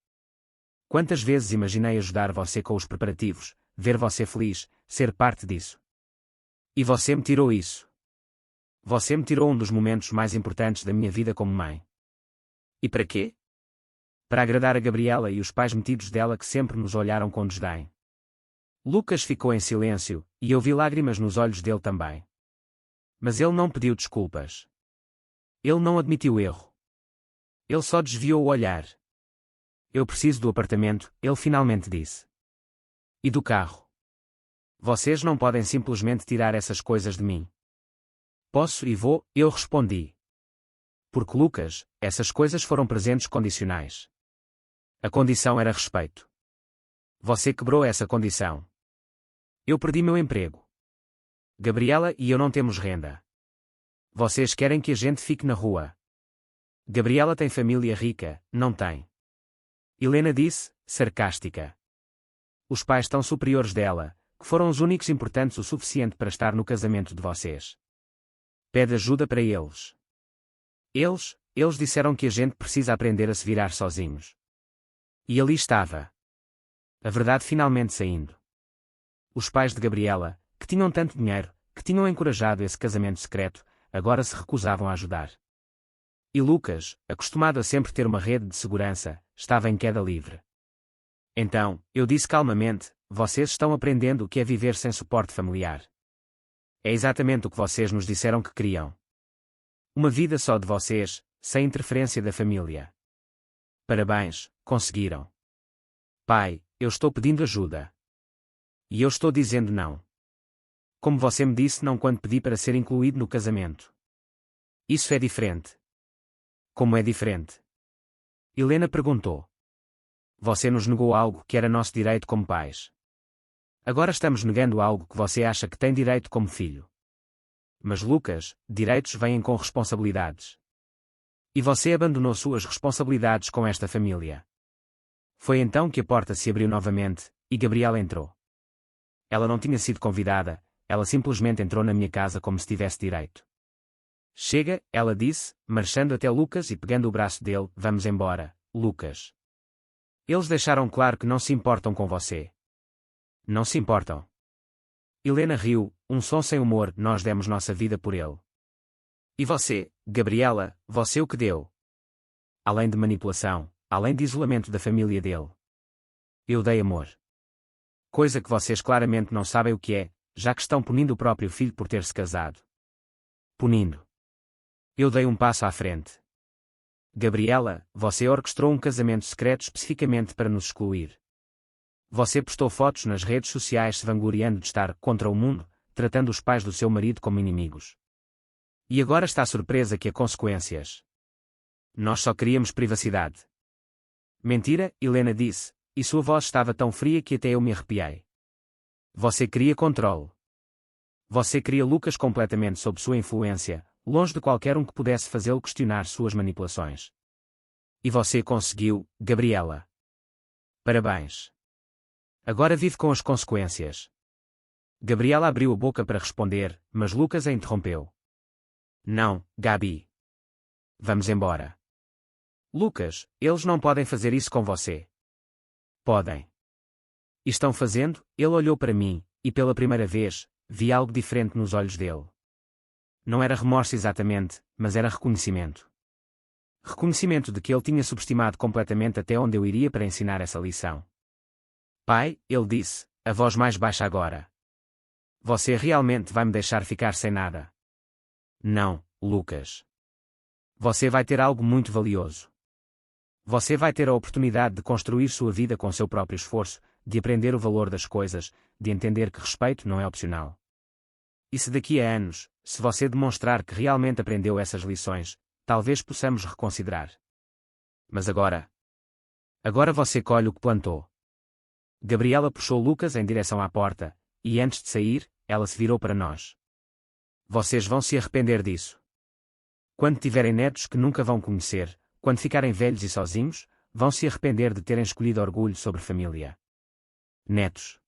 Quantas vezes imaginei ajudar você com os preparativos, ver você feliz, ser parte disso. E você me tirou isso. Você me tirou um dos momentos mais importantes da minha vida como mãe. E para quê? Para agradar a Gabriela e os pais metidos dela que sempre nos olharam com desdém. Lucas ficou em silêncio, e eu vi lágrimas nos olhos dele também. Mas ele não pediu desculpas. Ele não admitiu erro. Ele só desviou o olhar. Eu preciso do apartamento, ele finalmente disse. E do carro. Vocês não podem simplesmente tirar essas coisas de mim. Posso e vou, eu respondi. Porque Lucas, essas coisas foram presentes condicionais. A condição era respeito. Você quebrou essa condição. Eu perdi meu emprego. Gabriela e eu não temos renda. Vocês querem que a gente fique na rua. Gabriela tem família rica, não tem. Helena disse, sarcástica. Os pais tão superiores dela, que foram os únicos importantes o suficiente para estar no casamento de vocês. Pede ajuda para eles. Eles disseram que a gente precisa aprender a se virar sozinhos. E ali estava. A verdade finalmente saindo. Os pais de Gabriela, que tinham tanto dinheiro, que tinham encorajado esse casamento secreto, agora se recusavam a ajudar. E Lucas, acostumado a sempre ter uma rede de segurança, estava em queda livre. Então, eu disse calmamente, vocês estão aprendendo o que é viver sem suporte familiar. É exatamente o que vocês nos disseram que queriam. Uma vida só de vocês, sem interferência da família. Parabéns, conseguiram. Pai, eu estou pedindo ajuda. E eu estou dizendo não. Como você me disse não quando pedi para ser incluído no casamento. Isso é diferente. Como é diferente? Helena perguntou. Você nos negou algo que era nosso direito como pais. Agora estamos negando algo que você acha que tem direito como filho. Mas Lucas, direitos vêm com responsabilidades. E você abandonou suas responsabilidades com esta família. Foi então que a porta se abriu novamente, e Gabriela entrou. Ela não tinha sido convidada, ela simplesmente entrou na minha casa como se tivesse direito. Chega, ela disse, marchando até Lucas e pegando o braço dele, vamos embora, Lucas. Eles deixaram claro que não se importam com você. Não se importam. Helena riu, um som sem humor, nós demos nossa vida por ele. E você, Gabriela, você o que deu? Além de manipulação, além de isolamento da família dele. Eu dei amor. Coisa que vocês claramente não sabem o que é, já que estão punindo o próprio filho por ter se casado. Punindo. Eu dei um passo à frente. Gabriela, você orquestrou um casamento secreto especificamente para nos excluir. Você postou fotos nas redes sociais se vangloriando de estar contra o mundo, tratando os pais do seu marido como inimigos. E agora está surpresa que há consequências. Nós só queríamos privacidade. Mentira, Helena disse, e sua voz estava tão fria que até eu me arrepiei. Você queria controle. Você queria Lucas completamente sob sua influência, longe de qualquer um que pudesse fazê-lo questionar suas manipulações. E você conseguiu, Gabriela. Parabéns. Agora vive com as consequências. Gabriela abriu a boca para responder, mas Lucas a interrompeu. Não, Gabi. Vamos embora. Lucas, eles não podem fazer isso com você. Podem. E estão fazendo? Ele olhou para mim, e pela primeira vez, vi algo diferente nos olhos dele. Não era remorso exatamente, mas era reconhecimento. Reconhecimento de que ele tinha subestimado completamente até onde eu iria para ensinar essa lição. Pai, ele disse, a voz mais baixa agora. Você realmente vai me deixar ficar sem nada? Não, Lucas. Você vai ter algo muito valioso. Você vai ter a oportunidade de construir sua vida com seu próprio esforço, de aprender o valor das coisas, de entender que respeito não é opcional. E se daqui a anos, se você demonstrar que realmente aprendeu essas lições, talvez possamos reconsiderar. Mas agora você colhe o que plantou. Gabriela puxou Lucas em direção à porta, e antes de sair, ela se virou para nós. Vocês vão se arrepender disso. Quando tiverem netos que nunca vão conhecer, quando ficarem velhos e sozinhos, vão se arrepender de terem escolhido orgulho sobre família. Netos.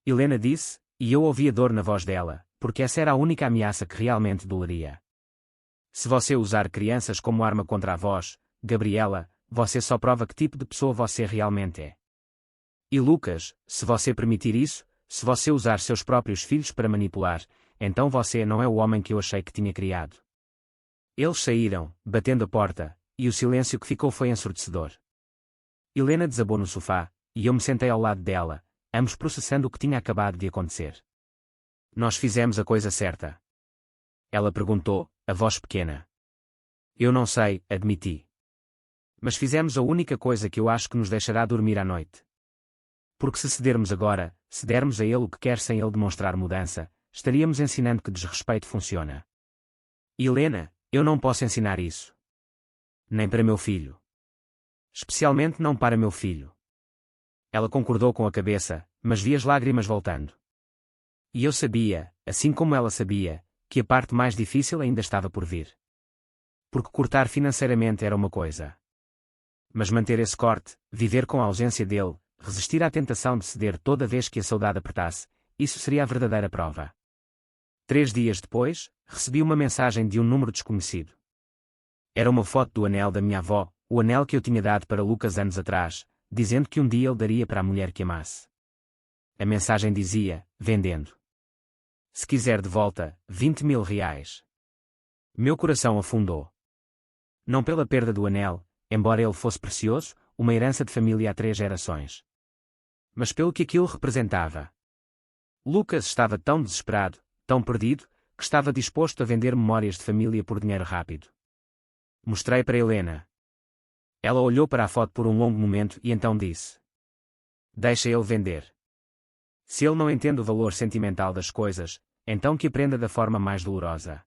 Helena disse, e eu ouvi a dor na voz dela, porque essa era a única ameaça que realmente doleria. Se você usar crianças como arma contra a voz, Gabriela, você só prova que tipo de pessoa você realmente é. E Lucas, se você permitir isso, se você usar seus próprios filhos para manipular, então você não é o homem que eu achei que tinha criado. Eles saíram, batendo a porta, e o silêncio que ficou foi ensurdecedor. Helena desabou no sofá, e eu me sentei ao lado dela, ambos processando o que tinha acabado de acontecer. Nós fizemos a coisa certa. Ela perguntou, a voz pequena. Eu não sei, admiti. Mas fizemos a única coisa que eu acho que nos deixará dormir à noite. Porque se cedermos agora, se dermos a ele o que quer sem ele demonstrar mudança, estaríamos ensinando que desrespeito funciona. Helena, eu não posso ensinar isso. Nem para meu filho. Especialmente não para meu filho. Ela concordou com a cabeça, mas vi as lágrimas voltando. E eu sabia, assim como ela sabia, que a parte mais difícil ainda estava por vir. Porque cortar financeiramente era uma coisa. Mas manter esse corte, viver com a ausência dele, resistir à tentação de ceder toda vez que a saudade apertasse, isso seria a verdadeira prova. 3 dias depois, recebi uma mensagem de um número desconhecido. Era uma foto do anel da minha avó, o anel que eu tinha dado para Lucas anos atrás, dizendo que um dia ele daria para a mulher que amasse. A mensagem dizia, vendendo. Se quiser de volta, 20.000 reais. Meu coração afundou. Não pela perda do anel, embora ele fosse precioso, uma herança de família há 3 gerações. Mas pelo que aquilo representava. Lucas estava tão desesperado, tão perdido, que estava disposto a vender memórias de família por dinheiro rápido. Mostrei para Helena. Ela olhou para a foto por um longo momento e então disse: deixa ele vender. Se ele não entende o valor sentimental das coisas, então que aprenda da forma mais dolorosa.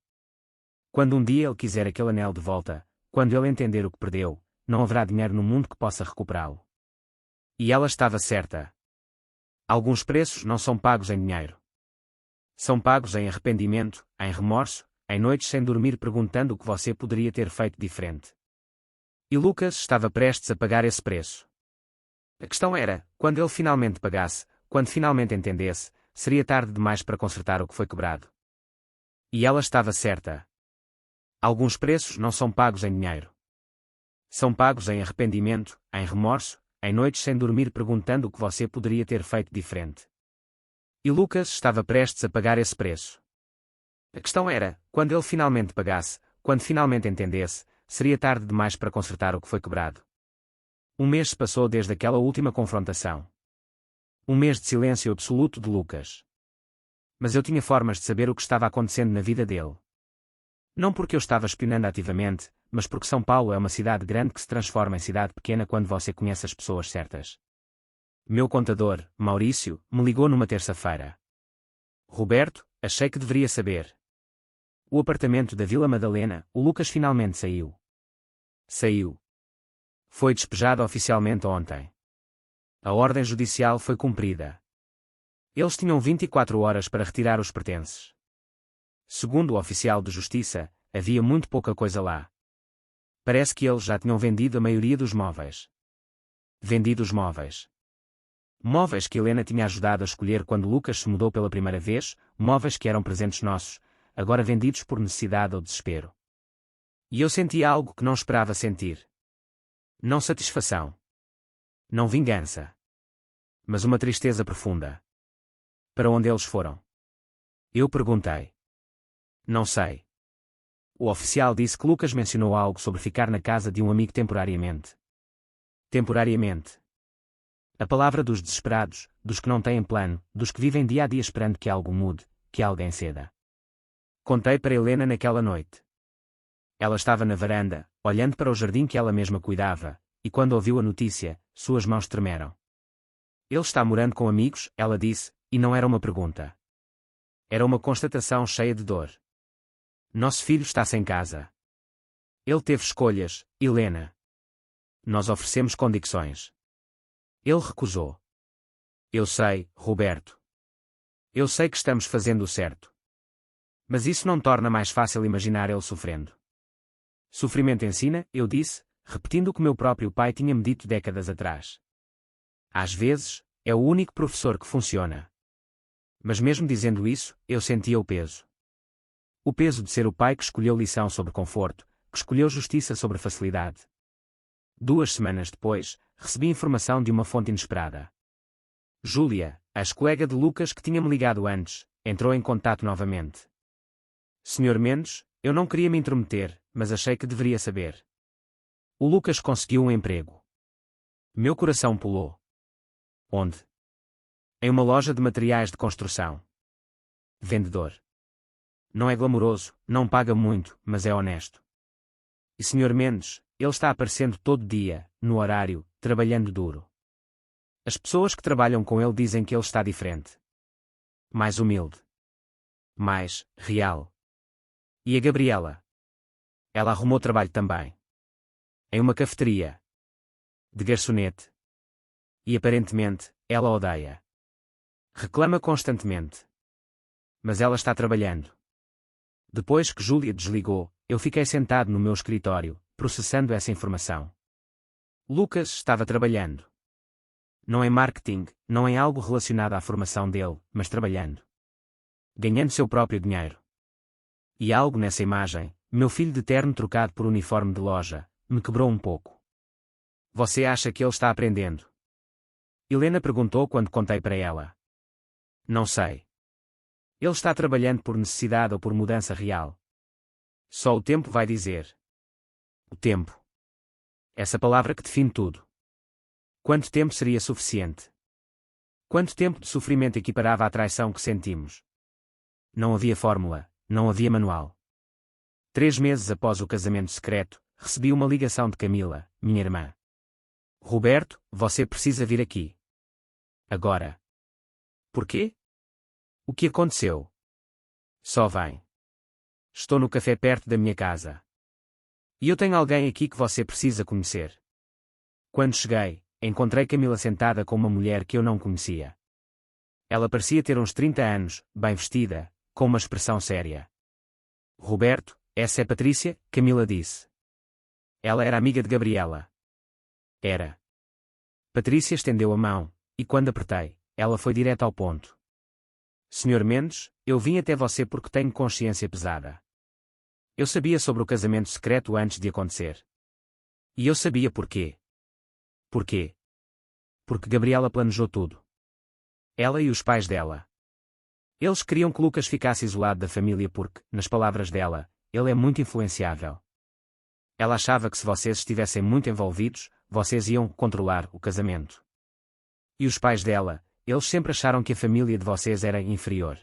Quando um dia ele quiser aquele anel de volta, quando ele entender o que perdeu, não haverá dinheiro no mundo que possa recuperá-lo. E ela estava certa. Alguns preços não são pagos em dinheiro. São pagos em arrependimento, em remorso, em noites sem dormir perguntando o que você poderia ter feito diferente. E Lucas estava prestes a pagar esse preço. A questão era, quando ele finalmente pagasse, quando finalmente entendesse, seria tarde demais para consertar o que foi quebrado. E ela estava certa. Alguns preços não são pagos em dinheiro. São pagos em arrependimento, em remorso, em noites sem dormir perguntando o que você poderia ter feito diferente. E Lucas estava prestes a pagar esse preço. A questão era, quando ele finalmente pagasse, quando finalmente entendesse, seria tarde demais para consertar o que foi quebrado. Um mês se passou desde aquela última confrontação. Um mês de silêncio absoluto de Lucas. Mas eu tinha formas de saber o que estava acontecendo na vida dele. Não porque eu estava espionando ativamente, mas porque São Paulo é uma cidade grande que se transforma em cidade pequena quando você conhece as pessoas certas. Meu contador, Maurício, me ligou numa terça-feira. Roberto, achei que deveria saber. O apartamento da Vila Madalena, o Lucas finalmente saiu. Saiu. Foi despejado oficialmente ontem. A ordem judicial foi cumprida. Eles tinham 24 horas para retirar os pertences. Segundo o oficial de justiça, havia muito pouca coisa lá. Parece que eles já tinham vendido a maioria dos móveis. Vendido os móveis. Móveis que Helena tinha ajudado a escolher quando Lucas se mudou pela primeira vez, móveis que eram presentes nossos, agora vendidos por necessidade ou desespero. E eu senti algo que não esperava sentir. Não satisfação. Não vingança. Mas uma tristeza profunda. Para onde eles foram? Eu perguntei. Não sei. O oficial disse que Lucas mencionou algo sobre ficar na casa de um amigo temporariamente. Temporariamente. A palavra dos desesperados, dos que não têm plano, dos que vivem dia a dia esperando que algo mude, que alguém ceda. Contei para Helena naquela noite. Ela estava na varanda, olhando para o jardim que ela mesma cuidava, e quando ouviu a notícia, suas mãos tremeram. Ele está morando com amigos, ela disse, e não era uma pergunta. Era uma constatação cheia de dor. Nosso filho está sem casa. Ele teve escolhas, Helena. Nós oferecemos condições. Ele recusou. Eu sei, Roberto. Eu sei que estamos fazendo o certo. Mas isso não torna mais fácil imaginar ele sofrendo. Sofrimento ensina, eu disse, repetindo o que meu próprio pai tinha me dito décadas atrás. Às vezes, é o único professor que funciona. Mas mesmo dizendo isso, eu sentia o peso. O peso de ser o pai que escolheu lição sobre conforto, que escolheu justiça sobre facilidade. 2 semanas depois, recebi informação de uma fonte inesperada. Júlia, a ex-colega de Lucas que tinha me ligado antes, entrou em contato novamente. Sr. Mendes, eu não queria me intrometer, mas achei que deveria saber. O Lucas conseguiu um emprego. Meu coração pulou. Onde? Em uma loja de materiais de construção. Vendedor. Não é glamouroso, não paga muito, mas é honesto. E Sr. Mendes, ele está aparecendo todo dia, no horário, trabalhando duro. As pessoas que trabalham com ele dizem que ele está diferente. Mais humilde. Mais real. E a Gabriela? Ela arrumou trabalho também. Em uma cafeteria. De garçonete. E aparentemente, ela odeia. Reclama constantemente. Mas ela está trabalhando. Depois que Júlia desligou, eu fiquei sentado no meu escritório, processando essa informação. Lucas estava trabalhando. Não em marketing, não em algo relacionado à formação dele, mas trabalhando. Ganhando seu próprio dinheiro. E algo nessa imagem, meu filho de terno trocado por uniforme de loja, me quebrou um pouco. Você acha que ele está aprendendo? Helena perguntou quando contei para ela. Não sei. Ele está trabalhando por necessidade ou por mudança real. Só o tempo vai dizer. O tempo. Essa palavra que define tudo. Quanto tempo seria suficiente? Quanto tempo de sofrimento equiparava à traição que sentimos? Não havia fórmula, não havia manual. 3 meses após o casamento secreto, recebi uma ligação de Camila, minha irmã. Roberto, você precisa vir aqui. Agora. Por quê? O que aconteceu? Só vem. Estou no café perto da minha casa. E eu tenho alguém aqui que você precisa conhecer. Quando cheguei, encontrei Camila sentada com uma mulher que eu não conhecia. Ela parecia ter uns 30 anos, bem vestida, com uma expressão séria. Roberto, essa é Patrícia, Camila disse. Ela era amiga de Gabriela. Era. Patrícia estendeu a mão, e quando apertei, ela foi direto ao ponto. Sr. Mendes, eu vim até você porque tenho consciência pesada. Eu sabia sobre o casamento secreto antes de acontecer. E eu sabia porquê. Porquê? Porque Gabriela planejou tudo. Ela e os pais dela. Eles queriam que Lucas ficasse isolado da família porque, nas palavras dela, ele é muito influenciável. Ela achava que se vocês estivessem muito envolvidos, vocês iam controlar o casamento. E os pais dela, eles sempre acharam que a família de vocês era inferior.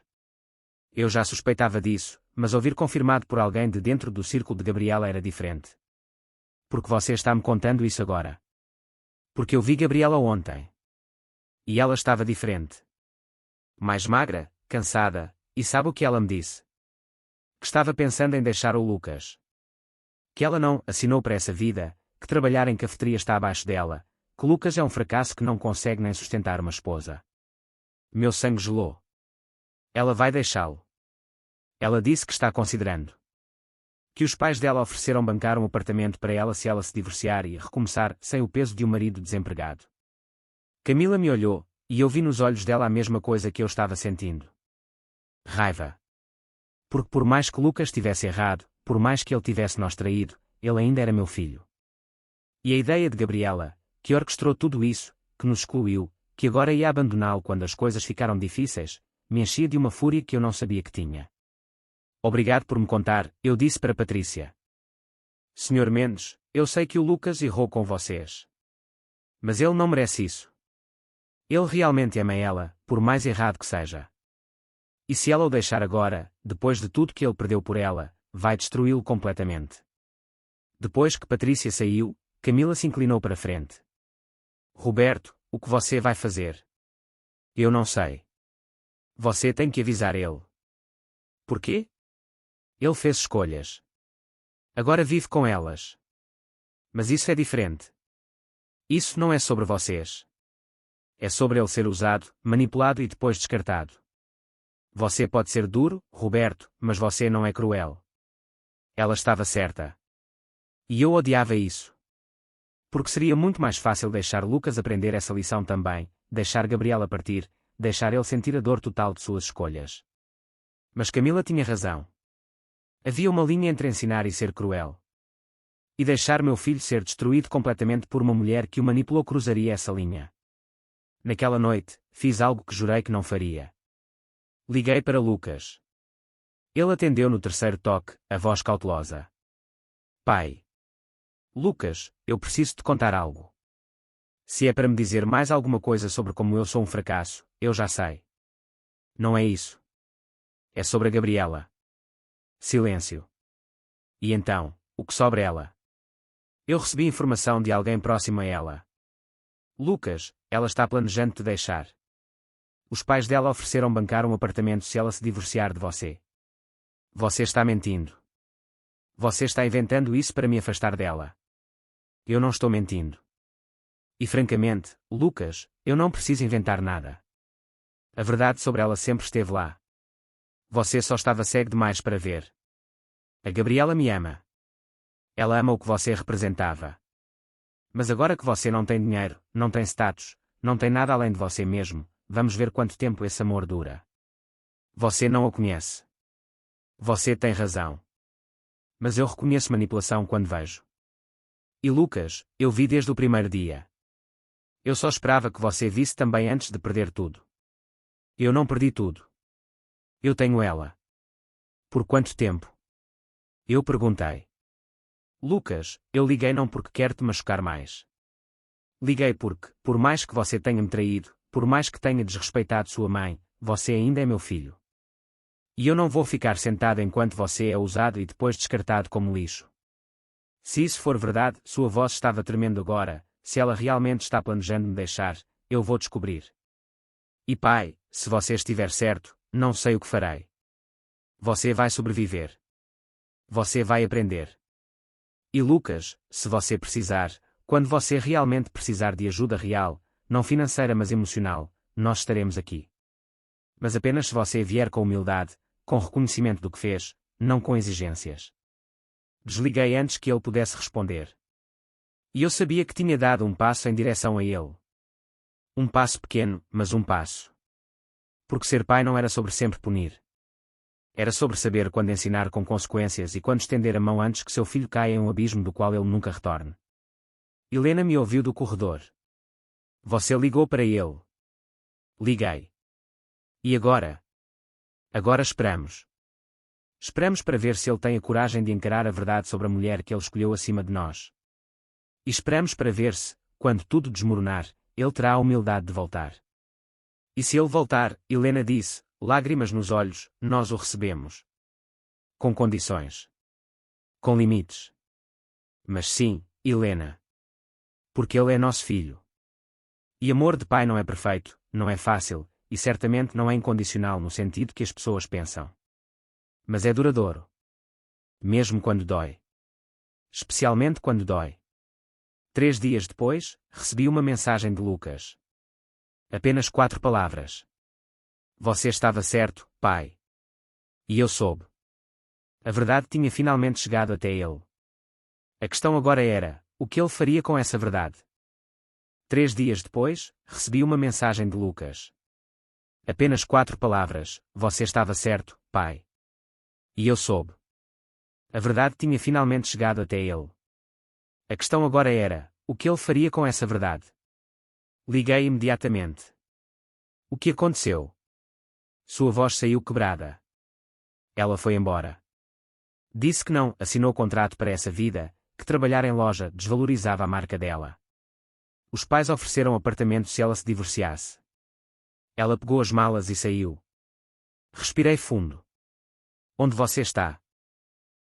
Eu já suspeitava disso, mas ouvir confirmado por alguém de dentro do círculo de Gabriela era diferente. Porque você está me contando isso agora. Porque eu vi Gabriela ontem. E ela estava diferente. Mais magra, cansada, e sabe o que ela me disse? Que estava pensando em deixar o Lucas. Que ela não assinou para essa vida, que trabalhar em cafeteria está abaixo dela, que Lucas é um fracasso que não consegue nem sustentar uma esposa. Meu sangue gelou. Ela vai deixá-lo. Ela disse que está considerando. Que os pais dela ofereceram bancar um apartamento para ela se ela se divorciar e recomeçar sem o peso de um marido desempregado. Camila me olhou, e eu vi nos olhos dela a mesma coisa que eu estava sentindo. Raiva. Porque por mais que Lucas tivesse errado, por mais que ele tivesse nos traído, ele ainda era meu filho. E a ideia de Gabriela, que orquestrou tudo isso, que nos excluiu, que agora ia abandoná-lo quando as coisas ficaram difíceis, me enchia de uma fúria que eu não sabia que tinha. Obrigado por me contar, eu disse para Patrícia. Sr. Mendes, eu sei que o Lucas errou com vocês. Mas ele não merece isso. Ele realmente ama ela, por mais errado que seja. E se ela o deixar agora, depois de tudo que ele perdeu por ela, vai destruí-lo completamente. Depois que Patrícia saiu, Camila se inclinou para frente. Roberto, o que você vai fazer? Eu não sei. Você tem que avisar ele. Por quê? Ele fez escolhas. Agora vive com elas. Mas isso é diferente. Isso não é sobre vocês. É sobre ele ser usado, manipulado e depois descartado. Você pode ser duro, Roberto, mas você não é cruel. Ela estava certa. E eu odiava isso. Porque seria muito mais fácil deixar Lucas aprender essa lição também, deixar Gabriela partir, deixar ele sentir a dor total de suas escolhas. Mas Camila tinha razão. Havia uma linha entre ensinar e ser cruel. E deixar meu filho ser destruído completamente por uma mulher que o manipulou cruzaria essa linha. Naquela noite, fiz algo que jurei que não faria. Liguei para Lucas. Ele atendeu no terceiro toque, a voz cautelosa. Pai. Lucas, eu preciso te contar algo. Se é para me dizer mais alguma coisa sobre como eu sou um fracasso, eu já sei. Não é isso. É sobre a Gabriela. Silêncio. E então, o que sobre ela? Eu recebi informação de alguém próximo a ela. Lucas, ela está planejando te deixar. Os pais dela ofereceram bancar um apartamento se ela se divorciar de você. Você está mentindo. Você está inventando isso para me afastar dela. Eu não estou mentindo. E francamente, Lucas, eu não preciso inventar nada. A verdade sobre ela sempre esteve lá. Você só estava cego demais para ver. A Gabriela me ama. Ela ama o que você representava. Mas agora que você não tem dinheiro, não tem status, não tem nada além de você mesmo, vamos ver quanto tempo esse amor dura. Você não a conhece. Você tem razão. Mas eu reconheço manipulação quando vejo. E Lucas, eu vi desde o primeiro dia. Eu só esperava que você visse também antes de perder tudo. Eu não perdi tudo. Eu tenho ela. Por quanto tempo? Eu perguntei. Lucas, eu liguei não porque quero te machucar mais. Liguei porque, por mais que você tenha me traído, por mais que tenha desrespeitado sua mãe, você ainda é meu filho. E eu não vou ficar sentado enquanto você é usado e depois descartado como lixo. Se isso for verdade, sua voz estava tremendo agora, se ela realmente está planejando me deixar, eu vou descobrir. E pai, se você estiver certo, não sei o que farei. Você vai sobreviver. Você vai aprender. E Lucas, se você precisar, quando você realmente precisar de ajuda real, não financeira mas emocional, nós estaremos aqui. Mas apenas se você vier com humildade, com reconhecimento do que fez, não com exigências. Desliguei antes que ele pudesse responder. E eu sabia que tinha dado um passo em direção a ele. Um passo pequeno, mas um passo. Porque ser pai não era sobre sempre punir. Era sobre saber quando ensinar com consequências e quando estender a mão antes que seu filho caia em um abismo do qual ele nunca retorne. Helena me ouviu do corredor. Você ligou para ele. Liguei. E agora? Agora esperamos. Esperamos para ver se ele tem a coragem de encarar a verdade sobre a mulher que ele escolheu acima de nós. E esperamos para ver se, quando tudo desmoronar, ele terá a humildade de voltar. E se ele voltar, Helena disse, lágrimas nos olhos, nós o recebemos. Com condições. Com limites. Mas sim, Helena. Porque ele é nosso filho. E amor de pai não é perfeito, não é fácil, e certamente não é incondicional no sentido que as pessoas pensam. Mas é duradouro. Mesmo quando dói. Especialmente quando dói. 3 dias depois, recebi uma mensagem de Lucas. Apenas 4 palavras. Você estava certo, pai. E eu soube. A verdade tinha finalmente chegado até ele. A questão agora era, o que ele faria com essa verdade? 3 dias depois, recebi uma mensagem de Lucas. Apenas 4 palavras, você estava certo, pai. E eu soube. A verdade tinha finalmente chegado até ele. A questão agora era, o que ele faria com essa verdade? Liguei imediatamente. O que aconteceu? Sua voz saiu quebrada. Ela foi embora. Disse que não assinou contrato para essa vida, que trabalhar em loja desvalorizava a marca dela. Os pais ofereceram apartamento se ela se divorciasse. Ela pegou as malas e saiu. Respirei fundo. Onde você está?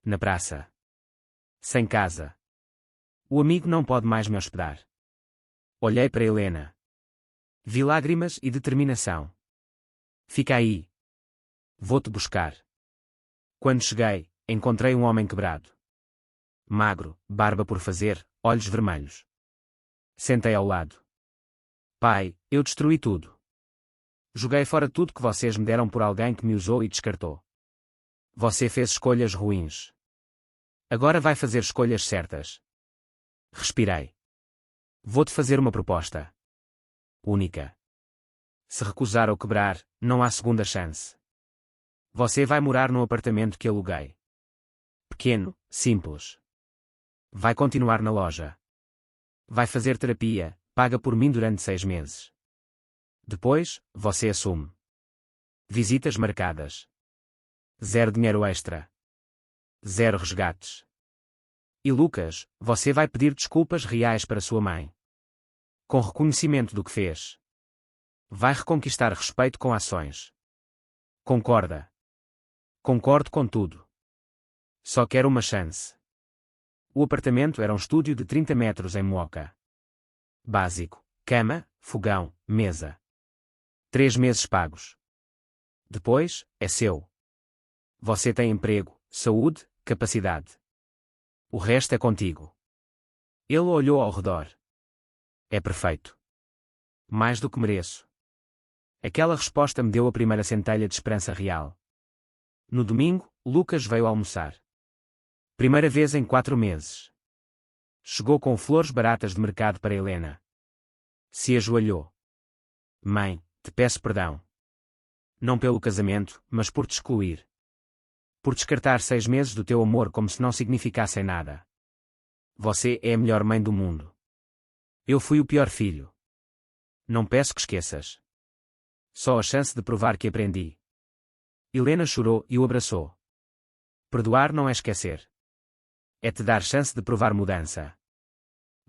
Na praça. Sem casa. O amigo não pode mais me hospedar. Olhei para Helena. Vi lágrimas e determinação. Fica aí. Vou-te buscar. Quando cheguei, encontrei um homem quebrado. Magro, barba por fazer, olhos vermelhos. Sentei ao lado. Pai, eu destruí tudo. Joguei fora tudo que vocês me deram por alguém que me usou e descartou. Você fez escolhas ruins. Agora vai fazer escolhas certas. Respirei. Vou-te fazer uma proposta. Única. Se recusar ou quebrar, não há segunda chance. Você vai morar num apartamento que aluguei. Pequeno, simples. Vai continuar na loja. Vai fazer terapia, paga por mim durante 6 meses. Depois, você assume. Visitas marcadas. 0 dinheiro extra. 0 resgates. E Lucas, você vai pedir desculpas reais para sua mãe. Com reconhecimento do que fez. Vai reconquistar respeito com ações. Concorda? Concordo com tudo. Só quero uma chance. O apartamento era um estúdio de 30 metros em Moca. Básico: cama, fogão, mesa. 3 meses pagos. Depois, é seu. Você tem emprego, saúde, capacidade. O resto é contigo. Ele olhou ao redor. É perfeito. Mais do que mereço. Aquela resposta me deu a primeira centelha de esperança real. No domingo, Lucas veio almoçar. Primeira vez em 4 meses. Chegou com flores baratas de mercado para Helena. Se ajoelhou. Mãe, te peço perdão. Não pelo casamento, mas por te excluir. Por descartar 6 meses do teu amor como se não significassem nada. Você é a melhor mãe do mundo. Eu fui o pior filho. Não peço que esqueças. Só a chance de provar que aprendi. Helena chorou e o abraçou. Perdoar não é esquecer. É te dar chance de provar mudança.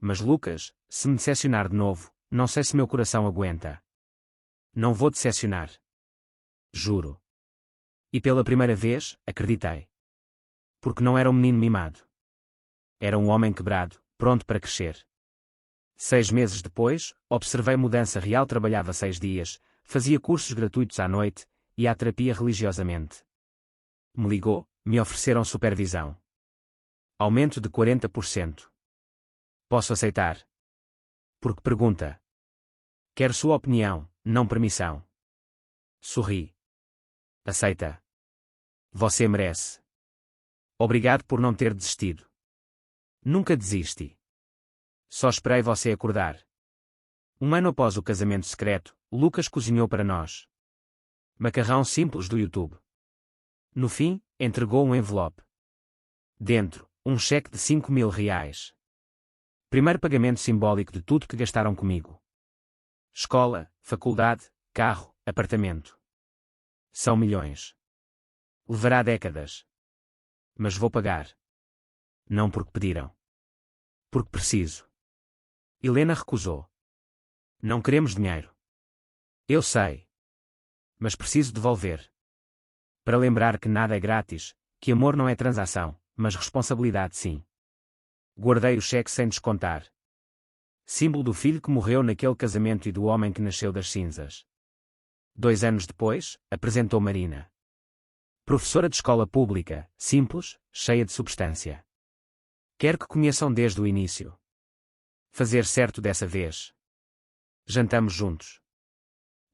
Mas Lucas, se me decepcionar de novo, não sei se meu coração aguenta. Não vou decepcionar. Juro. E pela primeira vez, acreditei. Porque não era um menino mimado. Era um homem quebrado, pronto para crescer. 6 meses depois, observei mudança real. Trabalhava 6 dias, fazia cursos gratuitos à noite, e à terapia religiosamente. Me ligou, me ofereceram supervisão. Aumento de 40%. Posso aceitar? Porque pergunta. Quero sua opinião, não permissão. Sorri. Aceita. Você merece. Obrigado por não ter desistido. Nunca desisti. Só esperei você acordar. 1 ano após o casamento secreto, Lucas cozinhou para nós. Macarrão simples do YouTube. No fim, entregou um envelope. Dentro, um cheque de 5.000 reais. Primeiro pagamento simbólico de tudo que gastaram comigo. Escola, faculdade, carro, apartamento. São milhões. Levará décadas. Mas vou pagar. Não porque pediram. Porque preciso. Helena recusou. Não queremos dinheiro. Eu sei. Mas preciso devolver. Para lembrar que nada é grátis, que amor não é transação, mas responsabilidade sim. Guardei o cheque sem descontar. Símbolo do filho que morreu naquele casamento e do homem que nasceu das cinzas. 2 anos depois, apresentou Marina. Professora de escola pública, simples, cheia de substância. Quero que conheçam desde o início. Fazer certo dessa vez. Jantamos juntos.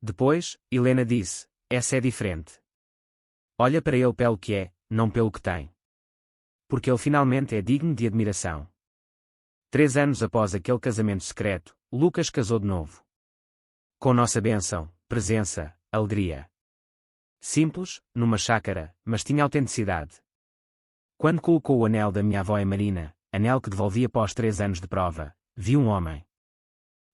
Depois, Helena disse, essa é diferente. Olha para ele pelo que é, não pelo que tem. Porque ele finalmente é digno de admiração. 3 anos após aquele casamento secreto, Lucas casou de novo. Com nossa bênção, presença, alegria. Simples, numa chácara, mas tinha autenticidade. Quando colocou o anel da minha avó em Marina, anel que devolvi após 3 anos de prova, vi um homem.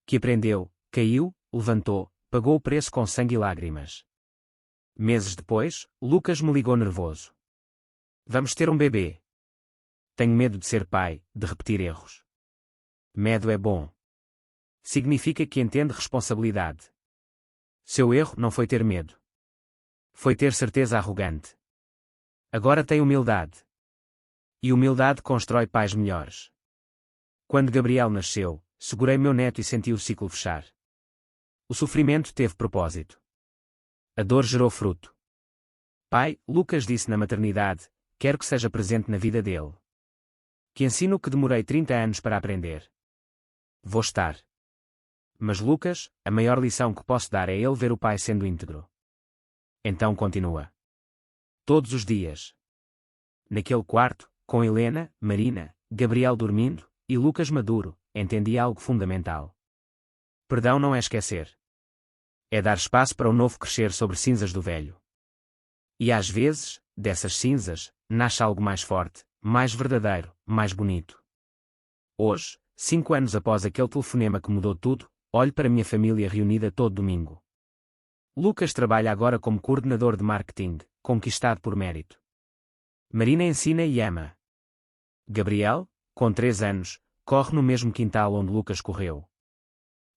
Que aprendeu, caiu, levantou, pagou o preço com sangue e lágrimas. Meses depois, Lucas me ligou nervoso. Vamos ter um bebê. Tenho medo de ser pai, de repetir erros. Medo é bom. Significa que entende responsabilidade. Seu erro não foi ter medo. Foi ter certeza arrogante. Agora tem humildade. E humildade constrói pais melhores. Quando Gabriel nasceu, segurei meu neto e senti o ciclo fechar. O sofrimento teve propósito. A dor gerou fruto. Pai, Lucas disse na maternidade, quero que seja presente na vida dele. Que ensino que demorei 30 anos para aprender. Vou estar. Mas Lucas, a maior lição que posso dar é ele ver o pai sendo íntegro. Então continua. Todos os dias. Naquele quarto, com Helena, Marina, Gabriel dormindo, e Lucas maduro, entendi algo fundamental. Perdão não é esquecer. É dar espaço para o novo crescer sobre cinzas do velho. E às vezes, dessas cinzas, nasce algo mais forte, mais verdadeiro, mais bonito. Hoje, 5 anos após aquele telefonema que mudou tudo, olho para minha família reunida todo domingo. Lucas trabalha agora como coordenador de marketing, conquistado por mérito. Marina ensina e ama. Gabriel, com 3 anos, corre no mesmo quintal onde Lucas correu.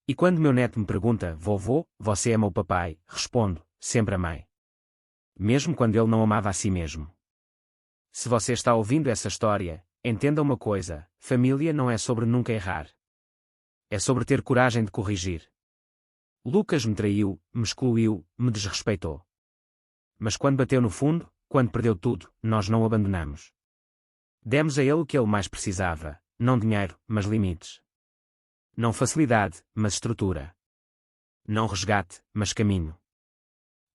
E quando meu neto me pergunta, vovô, você ama o papai, respondo, sempre amei. Mesmo quando ele não amava a si mesmo. Se você está ouvindo essa história, entenda uma coisa: família não é sobre nunca errar. É sobre ter coragem de corrigir. Lucas me traiu, me excluiu, me desrespeitou. Mas quando bateu no fundo, quando perdeu tudo, nós não o abandonamos. Demos a ele o que ele mais precisava, não dinheiro, mas limites. Não facilidade, mas estrutura. Não resgate, mas caminho.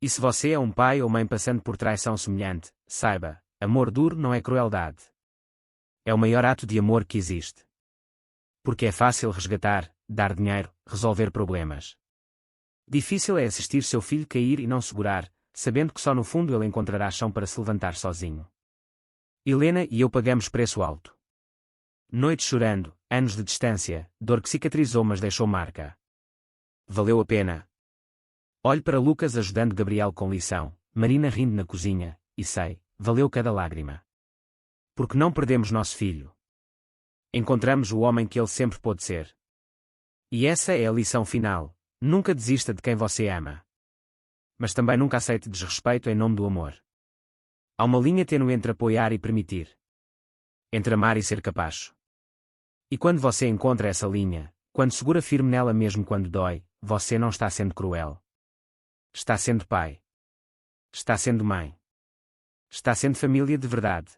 E se você é um pai ou mãe passando por traição semelhante, saiba, amor duro não é crueldade. É o maior ato de amor que existe. Porque é fácil resgatar, dar dinheiro, resolver problemas. Difícil é assistir seu filho cair e não segurar, sabendo que só no fundo ele encontrará chão para se levantar sozinho. Helena e eu pagamos preço alto. Noites chorando, anos de distância, dor que cicatrizou mas deixou marca. Valeu a pena. Olho para Lucas ajudando Gabriel com lição, Marina rindo na cozinha, e sei, valeu cada lágrima. Porque não perdemos nosso filho. Encontramos o homem que ele sempre pôde ser. E essa é a lição final: nunca desista de quem você ama. Mas também nunca aceite desrespeito em nome do amor. Há uma linha tênue entre apoiar e permitir. Entre amar e ser capaz. E quando você encontra essa linha, quando segura firme nela mesmo quando dói, você não está sendo cruel. Está sendo pai. Está sendo mãe. Está sendo família de verdade.